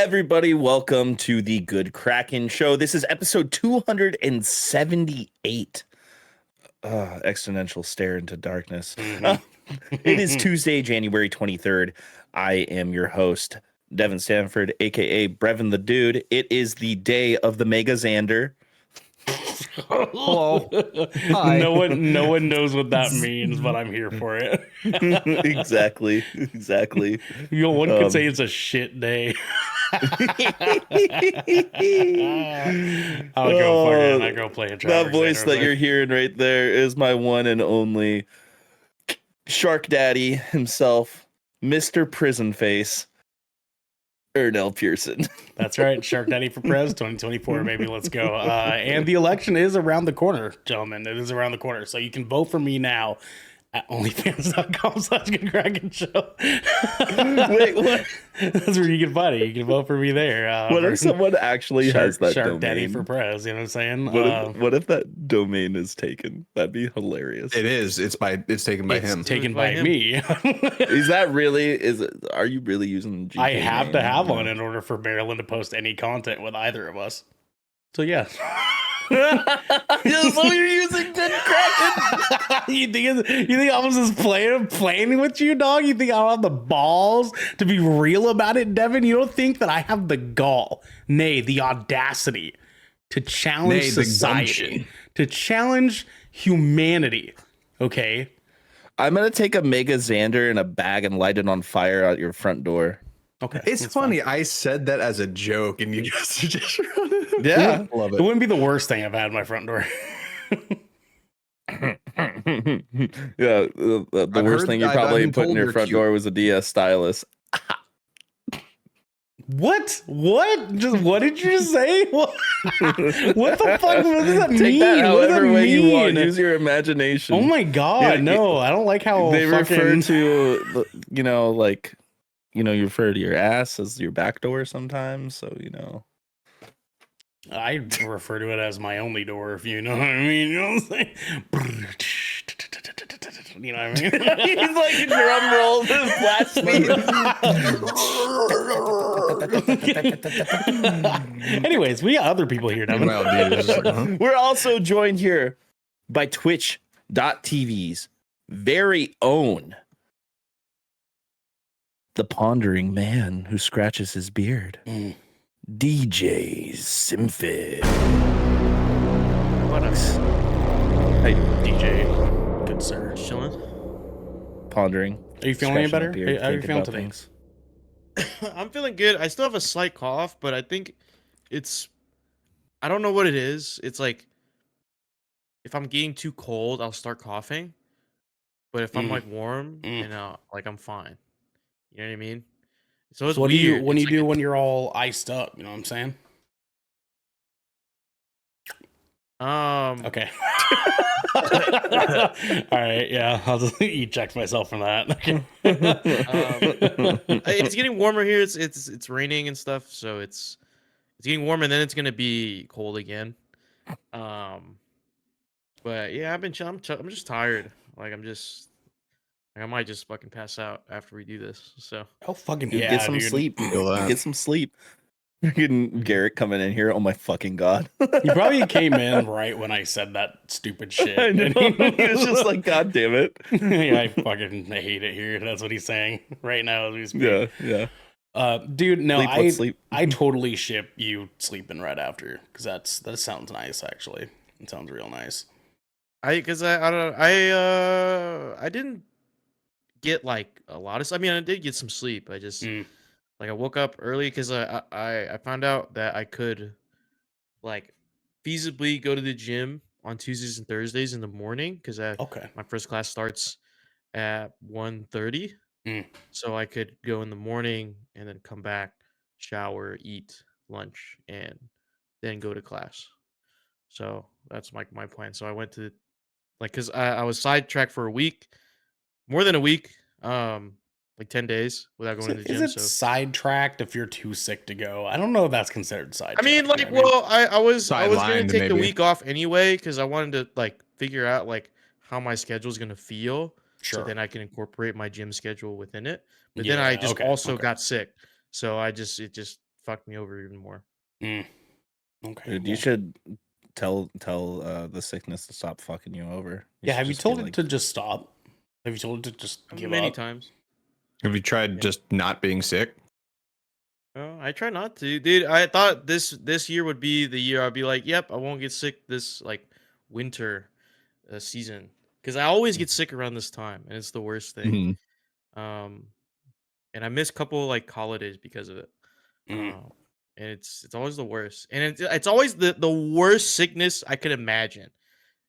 Everybody, welcome to the Good Kraken Show. This is episode 278. Exponential stare into darkness. It is Tuesday, January 23rd. I am your host, Devin Stanford, aka Brevin the Dude. It is the day of the Mega Xander. Hello. Hi. No one knows what that means, but I'm here for it. Exactly. One could say it's a shit day. I'll go play a That voice that you're hearing right there is my one and only Shark Daddy himself, Mr. Prison Face, Ernell Pearson. That's right. Shark Daddy for Prez 2024, baby. Let's go. And the election is around the corner, gentlemen. It is around the corner. So you can vote for me now at onlyfans.com/GoodKrakenShow. Wait, what? That's where you can find it. You can vote for me there. What if someone actually has that Shark domain? Daddy for Prez, you know what I'm saying? What if that domain is taken? That'd be hilarious. It is. It's taken by him. Taken by me. Is that really? Are you really using the GK I have name? to have one in order for Maryland to post any content with either of us. So yeah. So you're using Good Kraken? you think I was just playing with you, dog? You think I don't have the balls to be real about it, Devin? You don't think that I have the gall, nay, the audacity to challenge society, to challenge humanity? Okay. I'm gonna take a Mega Xander in a bag and light it on fire out your front door. Okay. It's funny. Fine. I said that as a joke, and you guys are just running. Yeah, love it. It wouldn't be the worst thing I've had in my front door. Yeah, the worst thing you probably put in your front door was a DS stylus. What? Just what did you say? What the fuck? What does that mean? Take that however way you want. Use your imagination. Oh my god, no! I don't like how they refer to, you refer to your ass as your back door sometimes. So I refer to it as my only door, if you know what I mean. You know what I'm saying? You know what I mean? He's like a drum roll with blast beat. Anyways, we got other people here, Devin. We're also joined here by Twitch.tv's very own the pondering man who scratches his beard. DJ Simfid. What up? Hey, DJ. Good sir. Chilling. Pondering. Are you feeling any better? How are you feeling today? I'm feeling good. I still have a slight cough, but I think I don't know what it is. It's like if I'm getting too cold, I'll start coughing. But if I'm like warm, I'm fine. You know what I mean? So it's what weird. When you're all iced up? You know what I'm saying? Okay. All right, yeah, I'll just eject myself from that. It's getting warmer here. It's raining and stuff, so it's getting warmer, and then it's gonna be cold again. But yeah, I've been chilling. I'm just tired. I might just fucking pass out after we do this. So fucking yeah, get some sleep. Get some sleep. Getting Garrett coming in here. Oh my fucking god! He probably came in right when I said that stupid shit. I know. He was just like, "God damn it!" Yeah, I hate it here. That's what he's saying right now as we speak. Yeah. Dude, no, I totally ship you sleeping right after because that sounds nice. Actually, it sounds real nice. I didn't get like a lot of. I mean, I did get some sleep. I just. Like I woke up early because I found out that I could like feasibly go to the gym on Tuesdays and Thursdays in the morning because my first class starts at 1:30. So I could go in the morning and then come back, shower, eat lunch, and then go to class. So that's my plan. So I went to because I was sidetracked for a week, more than a week. Like 10 days without going to the gym. Is it sidetracked if you're too sick to go? I don't know if that's considered sidetracked. I mean, I was going to take the week off anyway because I wanted to like figure out like how my schedule is going to feel. Sure. So then I can incorporate my gym schedule within it. But then I just got sick. So it just fucked me over even more. Mm. Okay. Dude, you should tell the sickness to stop fucking you over. Yeah, have you should just be told it to just stop? Have you told it to just give Many up? times. Have you tried Yeah. just not being sick? Oh, I try not to, dude. I thought this year would be the year I'd be like, yep, I won't get sick this like winter season, because I always get sick around this time, and it's the worst thing. Mhm. And I miss a couple like holidays because of it. Mm. And it's always the worst, and it's always the worst sickness I could imagine.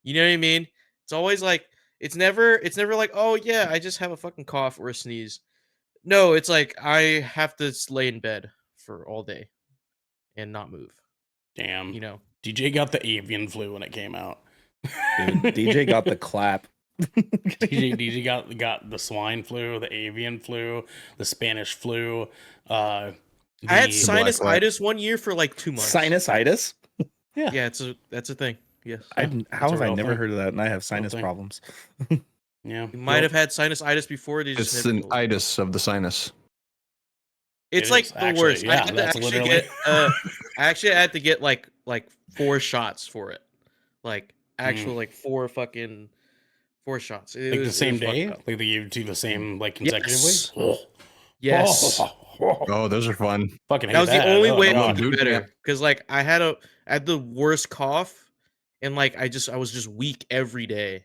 You know what I mean? It's always like it's never like, oh yeah, I just have a fucking cough or a sneeze. No, it's like I have to lay in bed for all day and not move. Damn. You know, DJ got the avian flu when it came out. Dude, DJ got the clap. DJ got the swine flu, the avian flu, the Spanish flu. I had the- black sinusitis one year for like 2 months. Sinusitis? Yeah, that's a thing. Yes, How it's have a I real never thing. heard of that? And I have sinus thing. problems. Yeah, you might have had sinusitis before. They just It's never an told you. itis of the sinus. It's It like is, the actually, worst. yeah, I had to that's actually literally- get I actually had to get like 4 shots for it. Like actual like 4 shots. It like was, the same it was fucked day. up. Like they gave it to you the same like Yes. consecutively. Oh. Yes. Oh, those are fun. Fucking hate That was the only Oh, way God. it was dude, better. yeah. Because like I had the worst cough, and like I was just weak every day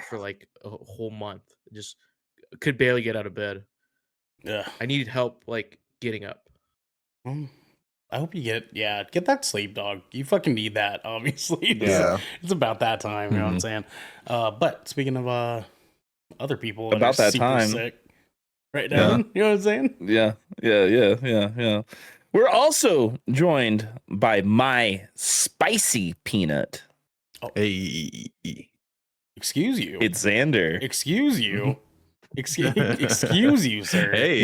for like a whole month. Just could barely get out of bed. Yeah. I needed help like getting up. I hope you get that sleep, dog. You fucking need that, obviously. It's, Yeah. it's about that time, you know what I'm saying? But speaking of other people that About are that super time. sick, right, Yeah. Devin? You know what I'm saying? Yeah. We're also joined by my spicy peanut. Hey. Excuse you. It's Xander. Excuse you. Excuse you, sir. Hey.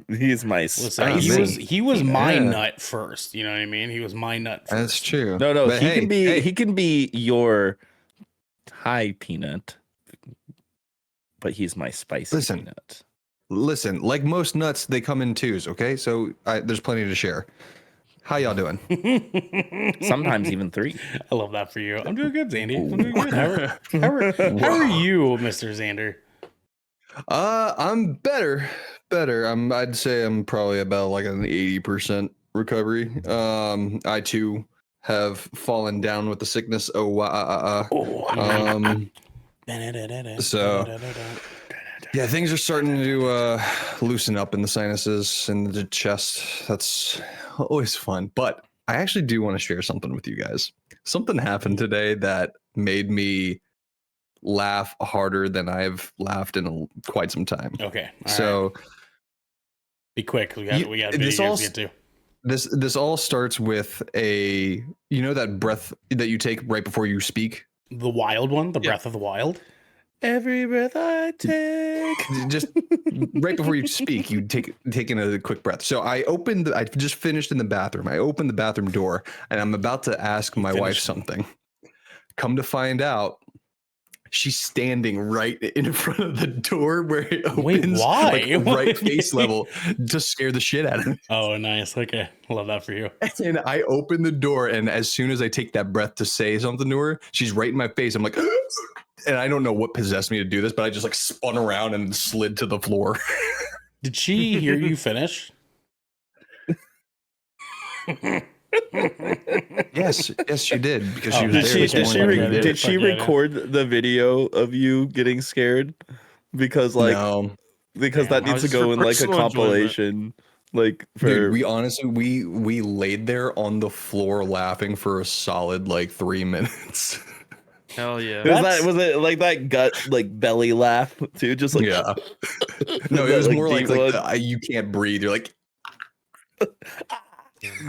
He's my Listen, spicy. he was my Yeah. nut first. You know what I mean? He was my nut first. That's true. No, But he hey, can be hey, he can be your Thai peanut, but he's my spicy Listen. peanut. listen, like most nuts, they come in twos, okay? So there's plenty to share. How y'all doing? Sometimes even 3. I love that for you. I'm doing good, Zandy. I'm doing good. How are you, Mr. Xander? I'm better. I'd say I'm probably about like an 80% recovery. I too have fallen down with the sickness. So yeah, things are starting to loosen up in the sinuses and the chest. That's always fun. But I actually do want to share something with you guys. Something happened today that made me laugh harder than I've laughed in quite some time. Okay. All right. So Be quick. We got video this games all to get to. this all starts with that breath that you take right before you speak. The wild one, the Yeah. breath of the wild. Every breath I take. Just right before you speak, you take in a quick breath. So I just finished in the bathroom. I opened the bathroom door and I'm about to ask my wife finished. something. Come to find out, she's standing right in front of the door where it opens. Wait, why? Like, right face level to scare the shit out of me. Oh, nice. Okay. Love that for you. And I open the door, and as soon as I take that breath to say something to her, she's right in my face. I'm like, and I don't know what possessed me to do this, but I just like spun around and slid to the floor. Did she hear you finish? Yes, she did because she Oh, was did there. she- this did she morning. re- Yeah. Did she Fuck yeah. record the video of you getting scared? Because No, because Damn, that needs to just go for in like a personal enjoyment. compilation. Like for dude, we honestly we laid there on the floor laughing for a solid like 3 minutes. Hell yeah. was it like that gut like belly laugh too? Just like Yeah. No, it that, was more like deep one? you can't breathe. You're like,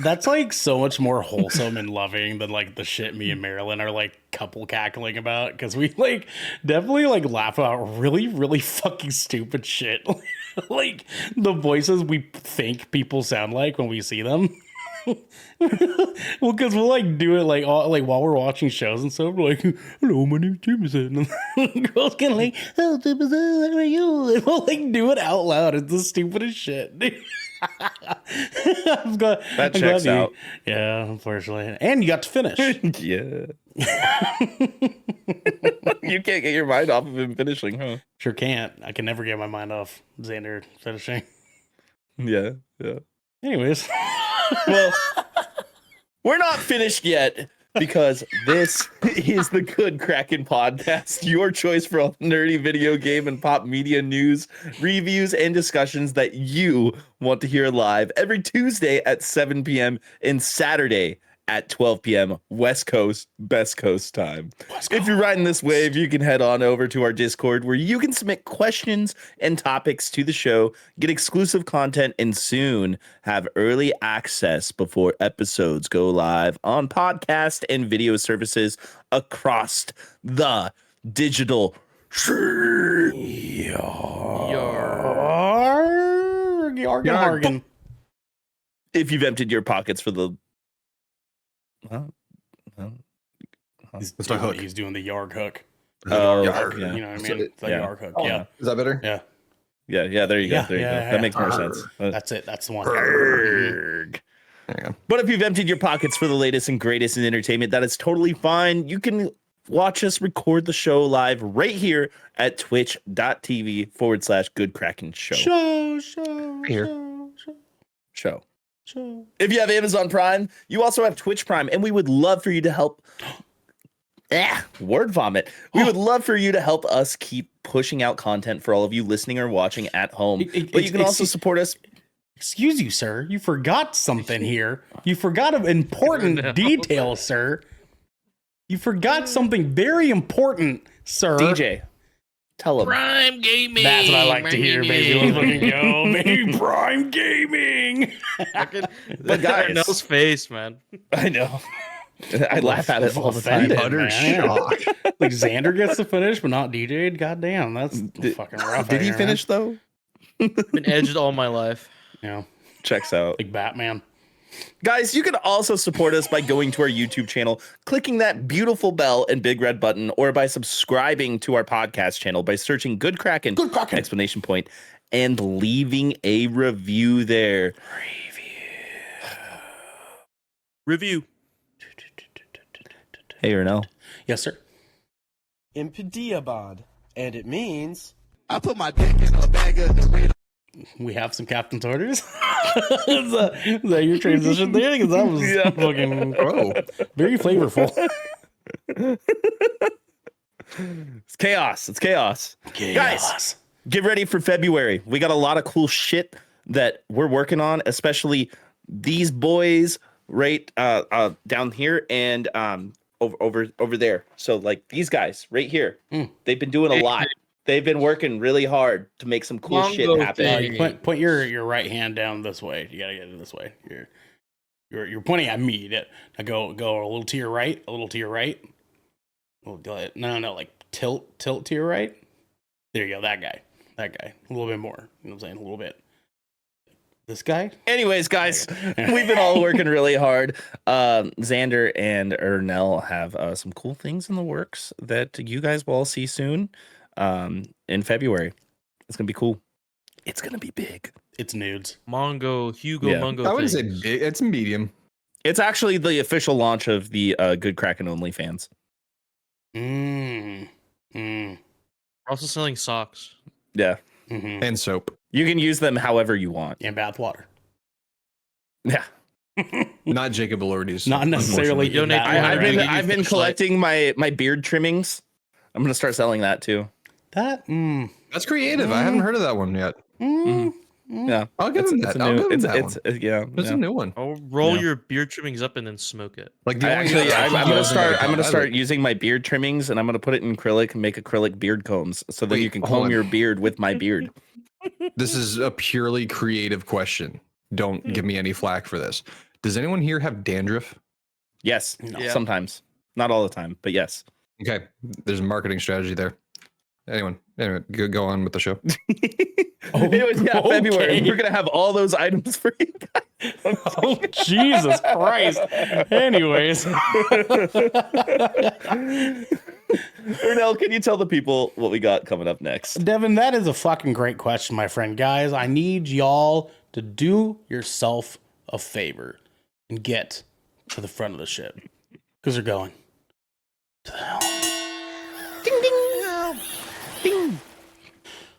That's like so much more wholesome and loving than like the shit me and Marilyn are like couple cackling about, because we like definitely like laugh about really, really fucking stupid shit. Like the voices we think people sound like when we see them. Well, because we'll like do it like while we're watching shows and stuff. We're like, hello, my name's Jameson. And girls can like, oh, Jameson, how are you? And we'll like do it out loud. It's the stupidest shit. Dude. That checks out. Yeah, unfortunately. And you got to finish. Yeah. You can't get your mind off of him finishing, huh? Sure can't. I can never get my mind off Xander finishing. Yeah. Anyways. Well, we're not finished yet because this is the Good Kraken podcast, your choice for all nerdy video game and pop media news, reviews, and discussions that you want to hear live every Tuesday at 7 p.m. and Saturday at 12 p.m. West Coast, Best Coast time. If you're riding this wave, you can head on over to our Discord where you can submit questions and topics to the show, get exclusive content, and soon have early access before episodes go live on podcast and video services across the digital. Yargen. If you've emptied your pockets for the He's That's my doing, hook. he's doing the yarg hook. Oh, Yarg. yeah. You know what I So mean? it- It's the yeah. yarg hook. Oh, Yeah. Is that better? Yeah. Yeah, there you go. Yeah, There you go. yeah, That makes more Arrgh. sense. That's it. That's the one. Arrgh. There you go. But if you've emptied your pockets for the latest and greatest in entertainment, that is totally fine. You can watch us record the show live right here at twitch.tv/Good Kraken Show. Here. Show. If you have Amazon Prime, you also have Twitch Prime, and we would love for you to help. Word vomit. We would love for you to help us keep pushing out content for all of you listening or watching at home. But you can also support us. Excuse you, sir. You forgot something here. You forgot an important detail, sir. You forgot something very important, sir. DJ, tell them. Prime Gaming. That's what I like to Prime hear, baby. Gaming. Let's fucking go, baby. Prime Gaming. But guys- Nell's face, man. I know. I laugh at it all the time. Offended, Utter man. shock. Like Xander gets to finish, but not DJ. Goddamn, that's fucking rough. Did out he here, finish though? Been edged all my life. Man. Yeah, Checks out. like Batman. Guys, you can also support us by going to our YouTube channel, clicking that beautiful bell and big red button, or by subscribing to our podcast channel by searching Good Kraken, exclamation point, and leaving a review there. Review. Hey, Ernell. Yes, sir. Impediabod, and it means I put my dick in a bag of Doritos. We have some captain's orders. is that your transition there? Because that was fucking very flavorful. It's chaos. It's chaos. Guys, get ready for February. We got a lot of cool shit that we're working on, especially these boys right down here and over there. So like these guys right here, they've been doing a lot. They've been working really hard to make some cool shit Mongo happen. thing. You point your right hand down this way. You gotta get it this way. You're pointing at me. Now go a little to your right. A little to your right. No, like tilt to your right. There you go. That guy. A little bit more. You know what I'm saying? A little bit. This guy. Anyways, guys, we've been all working really hard. Xander and Ernell have some cool things in the works that you guys will all see soon. In February. It's gonna be cool. It's gonna be big. It's nudes. Hugo Yeah. Mongo. I wouldn't say things. big. It's medium. It's actually the official launch of the Good Kraken OnlyFans. We're also selling socks. Yeah, Mm-hmm. And soap. you can use them however you want. And bath water. Yeah, Not Jacob Elordi's. Not necessarily. You donate bath water. water. I've been collecting my beard trimmings. I'm gonna start selling that too. That. That's creative. I haven't heard of that one yet. Yeah, I'll give it's, him it's that. a I'll new. give him It's that it's one. yeah. There's yeah. a new one. I'll roll Yeah. your beard trimmings up and then smoke it. Like the I only actually, guy I'm who gonna doesn't start. know I'm gonna how start to- using my beard trimmings, and I'm gonna put it in acrylic and make acrylic beard combs, so that Wait, you can hold comb on. your beard with my beard. This is a purely creative question. Don't give me any flack for this. Does anyone here have dandruff? Yes, Yeah. sometimes, not all the time, but yes. Okay, there's a marketing strategy there. Anyway, go on with the show. Anyways, yeah, February. okay. We're gonna have all those items for you guys. Oh, Jesus Christ. Anyways. Ernell, can you tell the people what we got coming up next? Devin, that is a fucking great question, my friend. Guys, I need y'all to do yourself a favor and get to the front of the ship because they're going to the helm. Ding, ding, ding.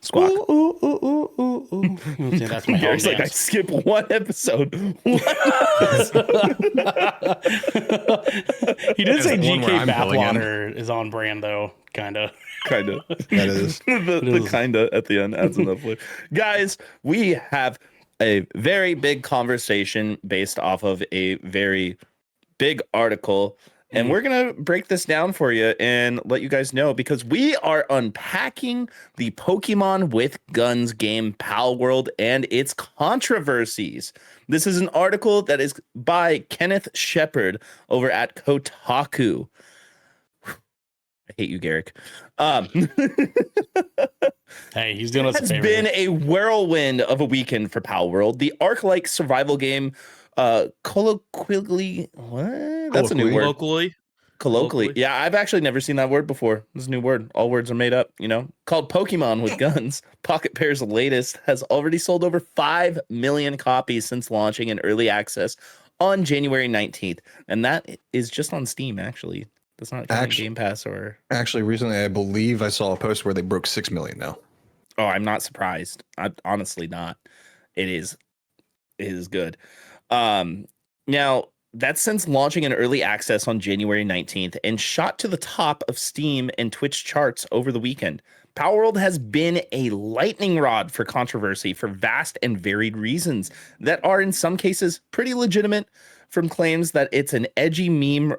Squawk. Ooh, ooh, ooh, ooh, ooh, ooh. See, that's my helm Gary's like, I dance. skip one episode. He did say the one where GK I'm filling in. Bathwater is on brand, though, kind of. Kind of. That is. the kinda at the end adds enough flavor. Guys, we have a very big conversation based off of a very big article, and we're gonna break this down for you and let you guys know because we are unpacking the Pokemon with Guns game Pal World and its controversies. This is an article that is by Kenneth Shepard over at Kotaku. I hate you, Garrick. Hey, he's doing us a It's favor. been a whirlwind of a weekend for Pal World. The Ark-like survival game, colloquially, what? That's a new word. Locally. Colloquially. Locally. Yeah, I've actually never seen that word before. It's a new word. All words are made up, you know? Called Pokemon with Guns. Pocket Pair's latest has already sold over 5 million copies since launching in early access on January 19th. And that is just on Steam, actually. That's not counting Game Pass or... Actually, recently, I believe I saw a post where they broke 6 million now. Oh, I'm not surprised. I'm honestly not. It is good. Now that's since launching in early access on January 19th and shot to the top of Steam and Twitch charts over the weekend. Power World has been a lightning rod for controversy for vast and varied reasons that are in some cases pretty legitimate, from claims that it's an edgy meme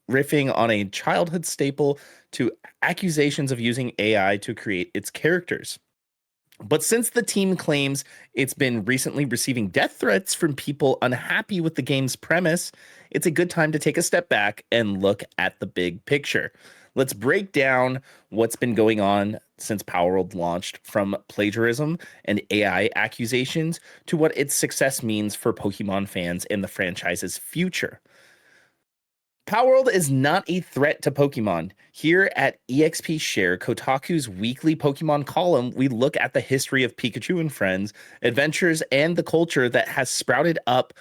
riffing on a childhood staple to accusations of using AI to create its characters. But since the team claims it's been recently receiving death threats from people unhappy with the game's premise, it's a good time to take a step back and look at the big picture. Let's break down what's been going on since Power World launched, from plagiarism and AI accusations to what its success means for Pokemon fans and the franchise's future. Power World is not a threat to Pokemon. Here at EXP Share, Kotaku's weekly Pokemon column, we look at the history of Pikachu and friends, adventures, and the culture that has sprouted up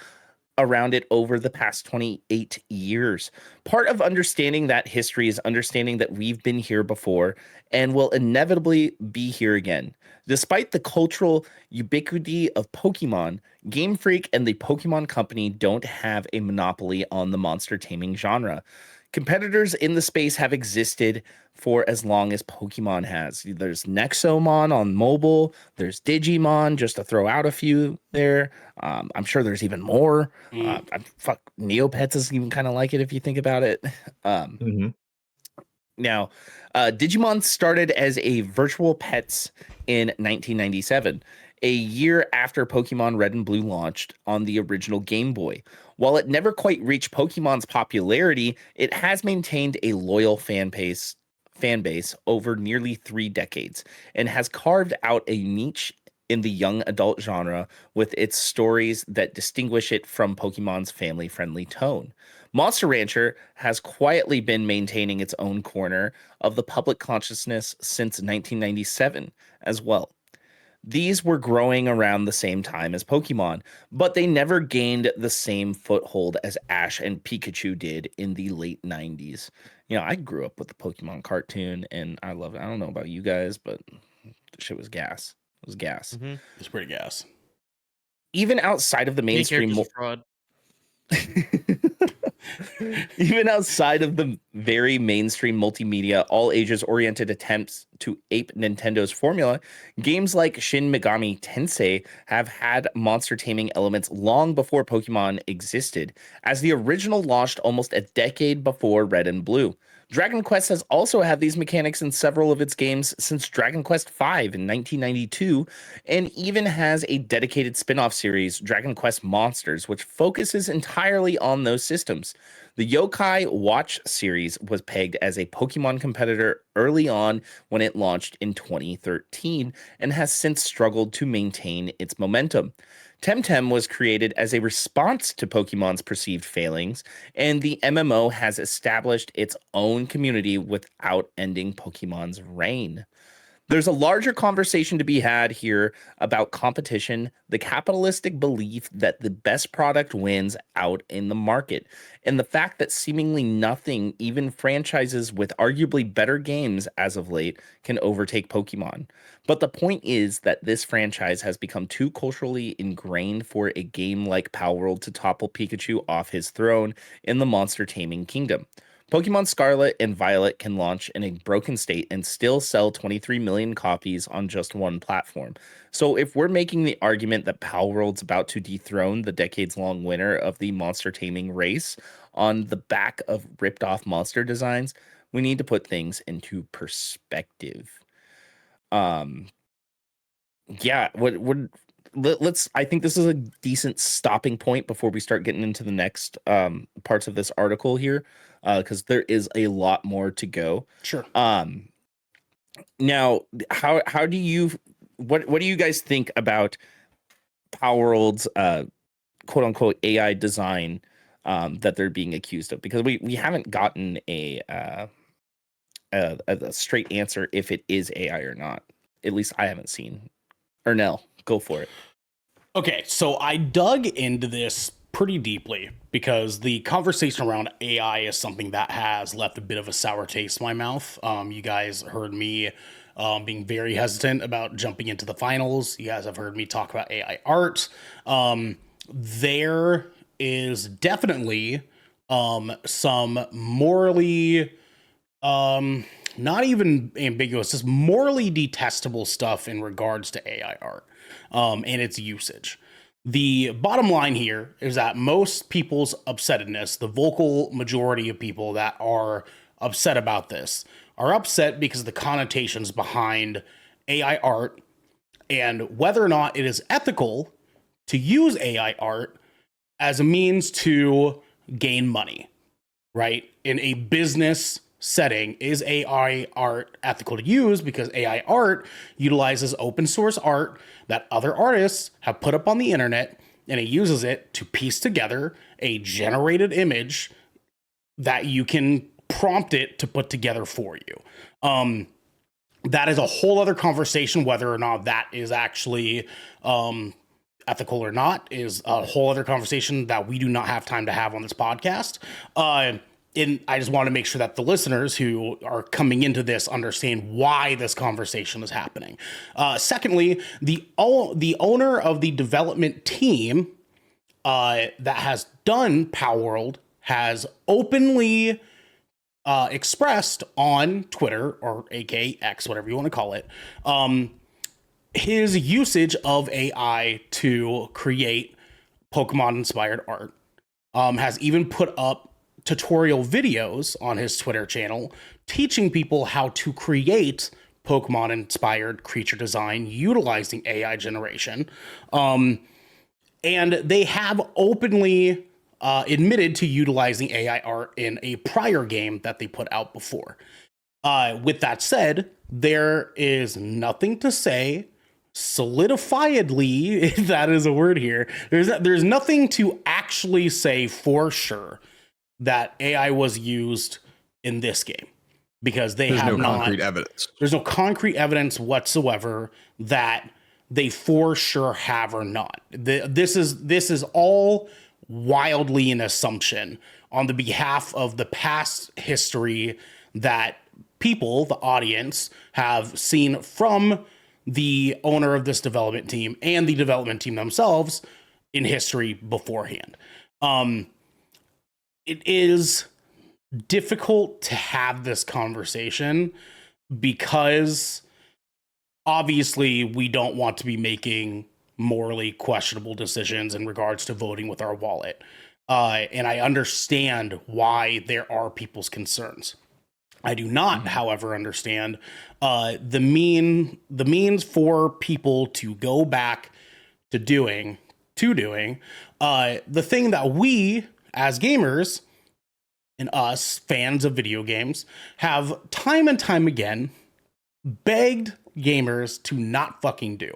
around it over the past 28 years. Part of understanding that history is understanding that we've been here before and will inevitably be here again. Despite the cultural ubiquity of Pokemon, Game Freak and the Pokemon Company don't have a monopoly on the monster taming genre. Competitors in the space have existed for as long as Pokemon has. There's Nexomon on mobile. There's Digimon, just to throw out a few there. I'm sure there's even more. Neopets is even kind of like it if you think about it. Now, Digimon started as a virtual pets in 1997, a year after Pokemon Red and Blue launched on the original Game Boy. While it never quite reached Pokemon's popularity, it has maintained a loyal fan base over nearly 3 decades and has carved out a niche in the young adult genre with its stories that distinguish it from Pokemon's family-friendly tone. Monster Rancher has quietly been maintaining its own corner of the public consciousness since 1997 as well. These were growing around the same time as Pokemon, but they never gained the same foothold as Ash and Pikachu did in the late 90s. You know, I grew up with the Pokemon cartoon and I love it. I don't know about you guys, but the shit was gas. It was gas. Mm-hmm. It's pretty gas. Even outside of the mainstream fraud. Even outside of the very mainstream multimedia, all ages oriented attempts to ape Nintendo's formula, games like Shin Megami Tensei have had monster taming elements long before Pokemon existed, as the original launched almost a decade before Red and Blue. Dragon Quest has also had these mechanics in several of its games since Dragon Quest V in 1992, and even has a dedicated spin-off series, Dragon Quest Monsters, which focuses entirely on those systems. The Yokai Watch series was pegged as a Pokemon competitor early on when it launched in 2013, and has since struggled to maintain its momentum. Temtem was created as a response to Pokemon's perceived failings, and the MMO has established its own community without ending Pokemon's reign. There's a larger conversation to be had here about competition, the capitalistic belief that the best product wins out in the market, and the fact that seemingly nothing, even franchises with arguably better games as of late, can overtake Pokemon. But the point is that this franchise has become too culturally ingrained for a game like Palworld to topple Pikachu off his throne in the monster taming kingdom. Pokemon Scarlet and Violet can launch in a broken state and still sell 23 million copies on just one platform. So if we're making the argument that Palworld's about to dethrone the decades-long winner of the monster taming race on the back of ripped-off monster designs, we need to put things into perspective. Yeah, let's I think this is a decent stopping point before we start getting into the next parts of this article here, because there is a lot more to go. Sure. Now, how do you what do you guys think about Palworld's quote unquote AI design that they're being accused of? Because we haven't gotten a straight answer if it is AI or not. At least I haven't seen. Ernell, go for it. Okay, so I dug into this pretty deeply because the conversation around AI is something that has left a bit of a sour taste in my mouth. You guys heard me being very hesitant about jumping into the finals. You guys have heard me talk about AI art. There is definitely some morally not even ambiguous, just morally detestable stuff in regards to AI art and its usage. The bottom line here is that most people's upsetness, the vocal majority of people that are upset about this, are upset because of the connotations behind AI art and whether or not it is ethical to use AI art as a means to gain money, right? In a business setting, is AI art ethical to use? Because AI art utilizes open source art that other artists have put up on the internet, and it uses it to piece together a generated image that you can prompt it to put together for you. That is a whole other conversation. Whether or not that is actually ethical or not is a whole other conversation that we do not have time to have on this podcast. And I just want to make sure that the listeners who are coming into this understand why this conversation is happening. Secondly, the owner of the development team that has done Palworld has openly expressed on Twitter, or aka X, whatever you want to call it, his usage of AI to create Pokemon-inspired art. Has even put up tutorial videos on his Twitter channel teaching people how to create Pokemon-inspired creature design utilizing AI generation. And they have openly admitted to utilizing AI art in a prior game that they put out before. With that said, there is nothing to say solidifiedly, if that is a word here. There's nothing to actually say for sure that AI was used in this game, because there's no concrete evidence. There's no concrete evidence whatsoever that they for sure have or not. This is all wildly an assumption on the behalf of the past history that people, the audience, have seen from the owner of this development team and the development team themselves in history beforehand. It is difficult to have this conversation because obviously we don't want to be making morally questionable decisions in regards to voting with our wallet. And I understand why there are people's concerns. I do not, however, understand the means for people to go back to doing the thing that we as gamers and us fans of video games have time and time again begged gamers to not fucking do.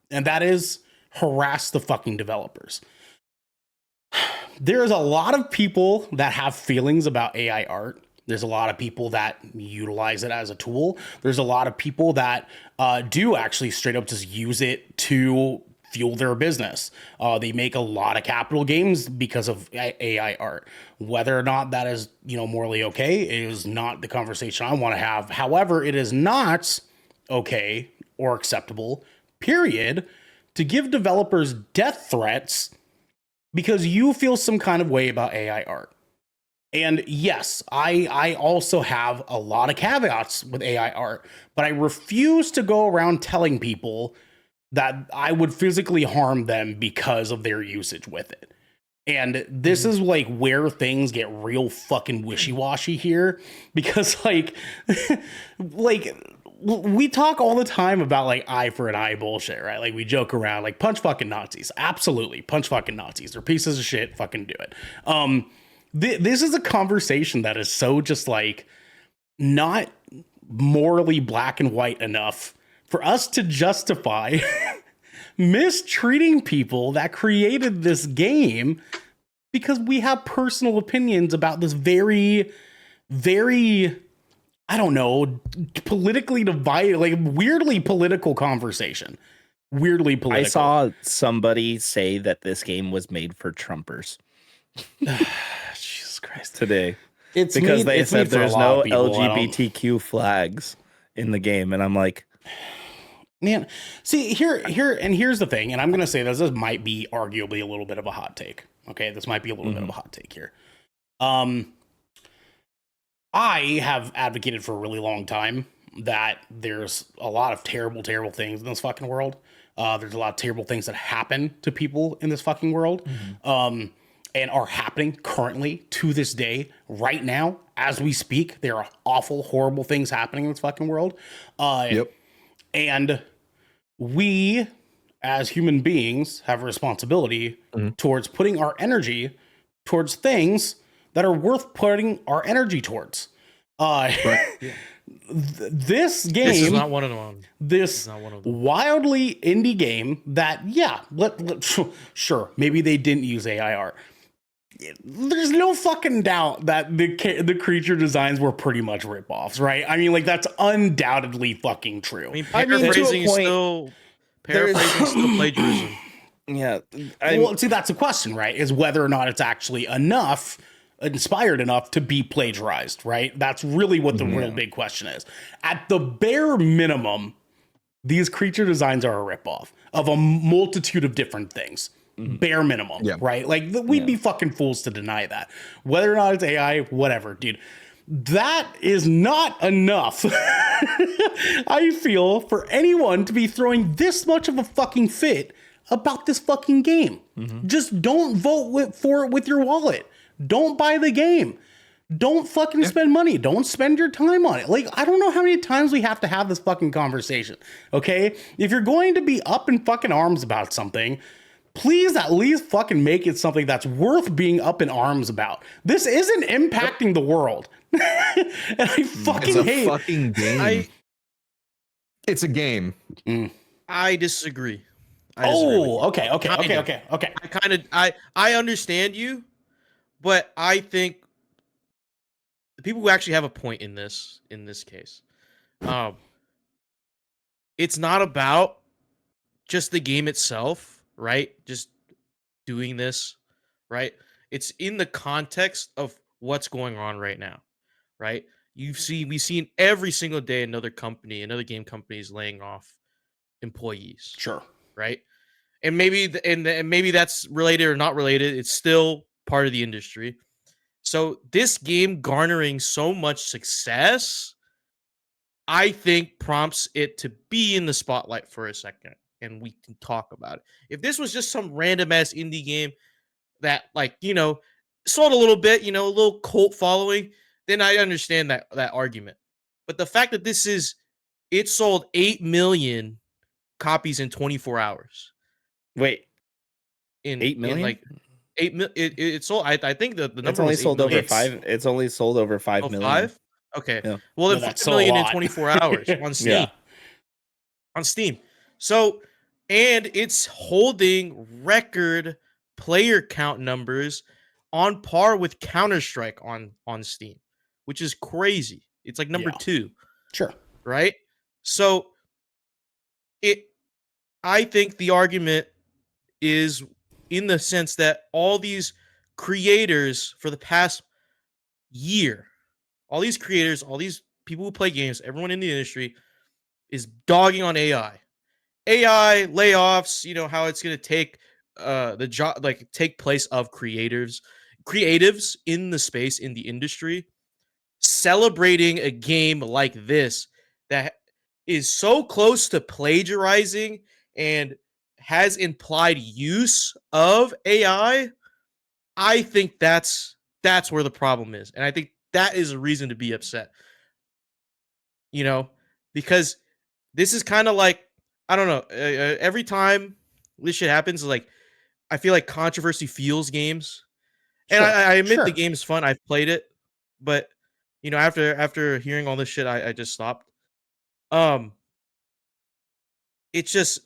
And that is harass the fucking developers. There's a lot of people that have feelings about AI art. There's a lot of people that utilize it as a tool. There's a lot of people that do actually straight up just use it to fuel their business. They make a lot of capital gains because of AI art. Whether or not that is, morally okay is not the conversation I want to have. However, it is not okay or acceptable, period, to give developers death threats because you feel some kind of way about AI art. And yes, I also have a lot of caveats with AI art, but I refuse to go around telling people that I would physically harm them because of their usage with it. And this is like where things get real fucking wishy-washy here, because like we talk all the time about like eye for an eye bullshit, right? Like we joke around like punch fucking Nazis. Absolutely. Punch fucking Nazis. They're pieces of shit. Fucking do it. This is a conversation that is so just like not morally black and white enough for us to justify mistreating people that created this game because we have personal opinions about this very, very, I don't know, politically divided, like weirdly political conversation. Weirdly political. I saw somebody say that this game was made for Trumpers. Jesus Christ. Today. It's because made, they it's made said for a there's lot no of people. LGBTQ flags in the game. And I'm like, man, see here's the thing. And I'm going to say this might be arguably a little bit of a hot take. Okay. This might be a little bit of a hot take here. I have advocated for a really long time that there's a lot of terrible, terrible things in this fucking world. There's a lot of terrible things that happen to people in this fucking world. And are happening currently to this day, right now, as we speak. There are awful, horrible things happening in this fucking world. And we, as human beings, have a responsibility towards putting our energy towards things that are worth putting our energy towards. This game, This is not one of them. this wildly indie game that, sure, maybe they didn't use AI art. There's no fucking doubt that the creature designs were pretty much ripoffs, right? I mean, like that's undoubtedly fucking true. I mean, paraphrasing is still plagiarism. Yeah. Well, see, that's the question, right? Is whether or not it's actually inspired enough to be plagiarized, right? That's really what the real big question is. At the bare minimum, these creature designs are a ripoff of a multitude of different things. Bare minimum, right? Like we'd be fucking fools to deny that. Whether or not it's AI, whatever, dude. That is not enough, I feel, for anyone to be throwing this much of a fucking fit about this fucking game. Just don't vote for it with your wallet. Don't buy the game. Don't fucking spend money. Don't spend your time on it. Like, I don't know how many times we have to have this fucking conversation, okay? If you're going to be up in fucking arms about something, please at least fucking make it something that's worth being up in arms about. This isn't impacting the world. And I fucking hate a fucking game. It's a game. I disagree. Okay. I understand you, but I think the people who actually have a point in this case, it's not about just the game itself. Right? Just doing this, right? It's in the context of what's going on right now, right? We've seen every single day another game company is laying off employees. Sure. Right? And maybe maybe that's related or not related. It's still part of the industry. So this game garnering so much success, I think prompts it to be in the spotlight for a second. And we can talk about it. If this was just some random ass indie game that, like, sold a little bit, a little cult following, then I understand that argument. But the fact that it sold 8 million copies in 24 hours. Wait, in 8 million? In like 8 million. It sold. I think the number it's only was sold 8 over million. 5. It's only sold over 5 million. 5? Okay. Yeah. Well, then that's 5 million a in lot. 24 hours on Steam. Yeah. On Steam. So and it's holding record player count numbers on par with Counter-Strike on Steam, which is crazy. It's like number Yeah. 2, Sure. right? So it I think the argument is in the sense that all these creators for the past year, all these creators, all these people who play games, everyone in the industry is dogging on AI. AI layoffs, how it's going to take the job, like take place of creatives in the space, in the industry, celebrating a game like this that is so close to plagiarizing and has implied use of AI. I think that's where the problem is, and I think that is a reason to be upset. You know, because this is kind of like, I don't know. Every time this shit happens, like I feel like controversy fuels games, and Sure. I admit the Sure. game's fun. I've played it, but after hearing all this shit, I just stopped. Um, it's just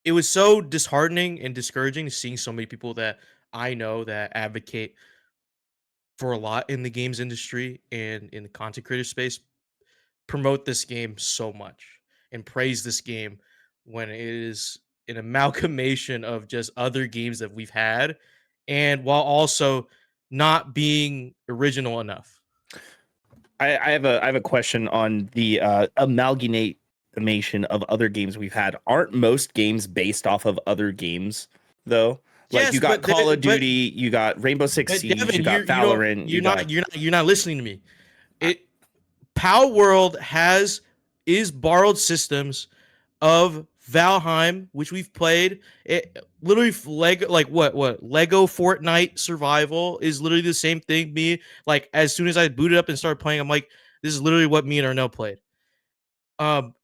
it was so disheartening and discouraging seeing so many people that I know that advocate for a lot in the games industry and in the content creator space promote this game so much and praise this game when it is an amalgamation of just other games that we've had, and while also not being original enough. I have a question on the amalgamation of other games we've had. Aren't most games based off of other games though? Like you Yes, got Call of Duty, you got Rainbow Six but Siege, Devin, you got Valorant, you got you're not listening to me. It Power World is borrowed systems of Valheim, which we've played. It literally Lego, like what Lego Fortnite Survival is literally the same thing. Me, like as soon as I booted up and started playing, I'm like, this is literally what me and Arnell played. Um,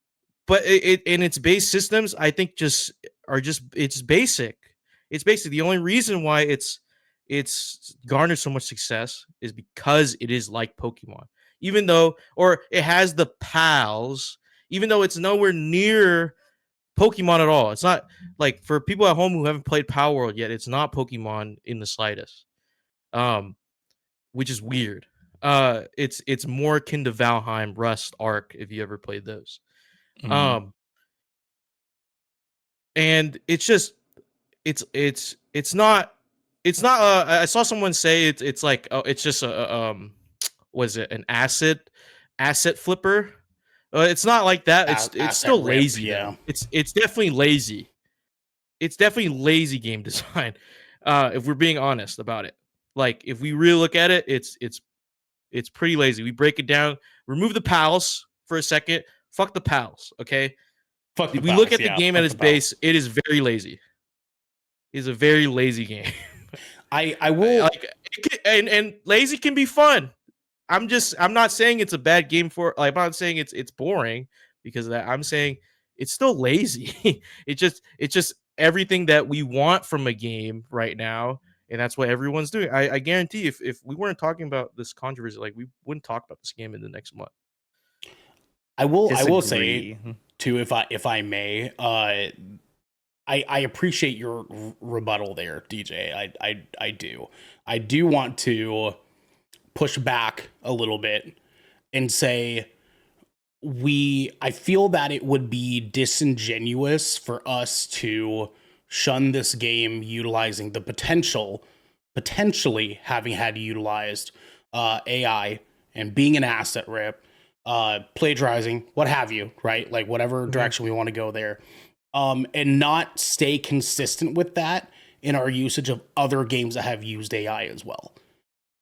but it in its base systems, I think it's basic. It's basic. The only reason why it's garnered so much success is because it is like Pokemon. Even though, or it has the pals, even though it's nowhere near Pokemon at all. It's not like, for people at home who haven't played Power World yet, it's not Pokemon in the slightest. Um, which is weird. It's more akin to Valheim, Rust, Arc, if you ever played those. Mhm. Um, and it's not I saw someone say it's like, oh, it's just was it an asset flipper. It's not like that. It's Asset still rip. lazy Yeah. though. It's definitely lazy. It's definitely lazy game design. If we're being honest about it, like if we really look at it, it's pretty lazy. We break it down, remove the pals for a second. Fuck the pals, okay? Fuck the If we look pals. at the Yeah. game at Fuck its the pals. base, it is very lazy. It is a very lazy game. I will. Like and lazy can be fun. I'm not saying it's a bad game for, like, I'm not saying it's boring because of that. I'm saying it's still lazy. It's just everything that we want from a game right now, and that's what everyone's doing. I guarantee if we weren't talking about this controversy, like, we wouldn't talk about this game in the next month. I will say Disagree. too, if I may, I appreciate your rebuttal there, DJ. I do. I do want to push back a little bit and say I feel that it would be disingenuous for us to shun this game utilizing the potentially having had utilized AI and being an asset rip, plagiarizing, what have you, right? Like whatever direction we want to go there, and not stay consistent with that in our usage of other games that have used AI as well.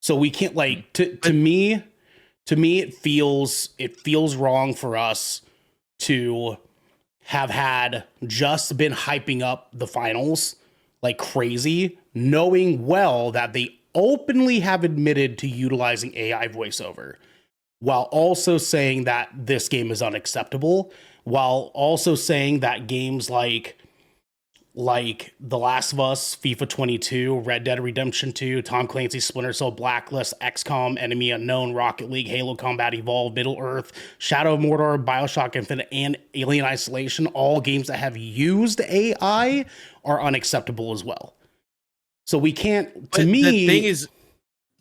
So we can't, like, to me it feels wrong for us to have had just been hyping up the finals like crazy, knowing well that they openly have admitted to utilizing AI voiceover, while also saying that this game is unacceptable, while also saying that games like like The Last of Us, FIFA 22, Red Dead Redemption 2, Tom Clancy's Splinter Cell, Blacklist, XCOM, Enemy Unknown, Rocket League, Halo Combat Evolved, Middle Earth, Shadow of Mordor, BioShock Infinite, and Alien Isolation, all games that have used AI are unacceptable as well. So we can't, to But me, the thing is,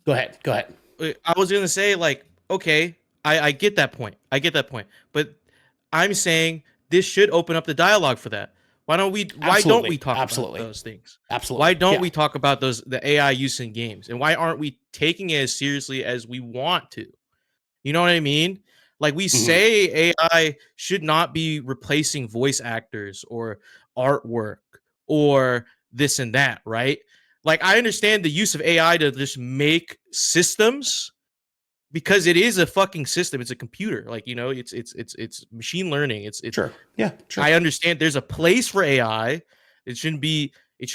go ahead. I was gonna say, like, okay, I get that point. I get that point. But I'm saying this should open up the dialogue for that. Why don't we Absolutely. talk Absolutely. about those things? Absolutely. Why don't Yeah. we talk about the AI use in games? And why aren't we taking it as seriously as we want to? You know what I mean? Like, we say AI should not be replacing voice actors or artwork or this and that, right? Like, I understand the use of AI to just make systems, because it is a fucking system. It's a computer. Like, you know, it's machine learning. It's Sure. Yeah. Sure. I understand there's a place for AI. It shouldn't be you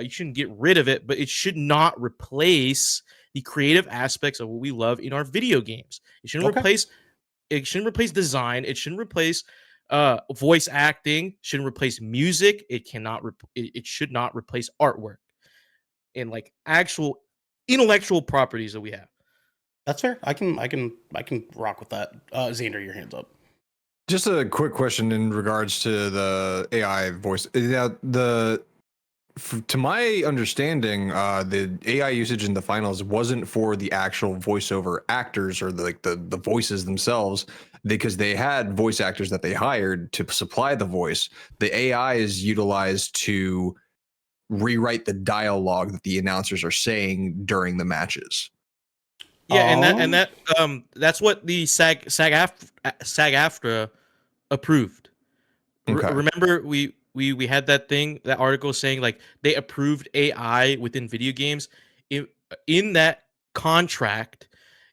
shouldn't get rid of it, but it should not replace the creative aspects of what we love in our video games. Okay. It shouldn't replace design. It shouldn't replace voice acting. Shouldn't replace music. It should not replace artwork and like actual intellectual properties that we have. That's fair. I can rock with that. Xander, your hands up. Just a quick question in regards to the AI voice. Yeah, to my understanding, the AI usage in the finals wasn't for the actual voiceover actors or the voices themselves, because they had voice actors that they hired to supply the voice. The AI is utilized to rewrite the dialogue that the announcers are saying during the matches. Yeah, that's what the SAG-AFTRA approved. Okay. Remember, we had that article saying like they approved AI within video games. In that contract,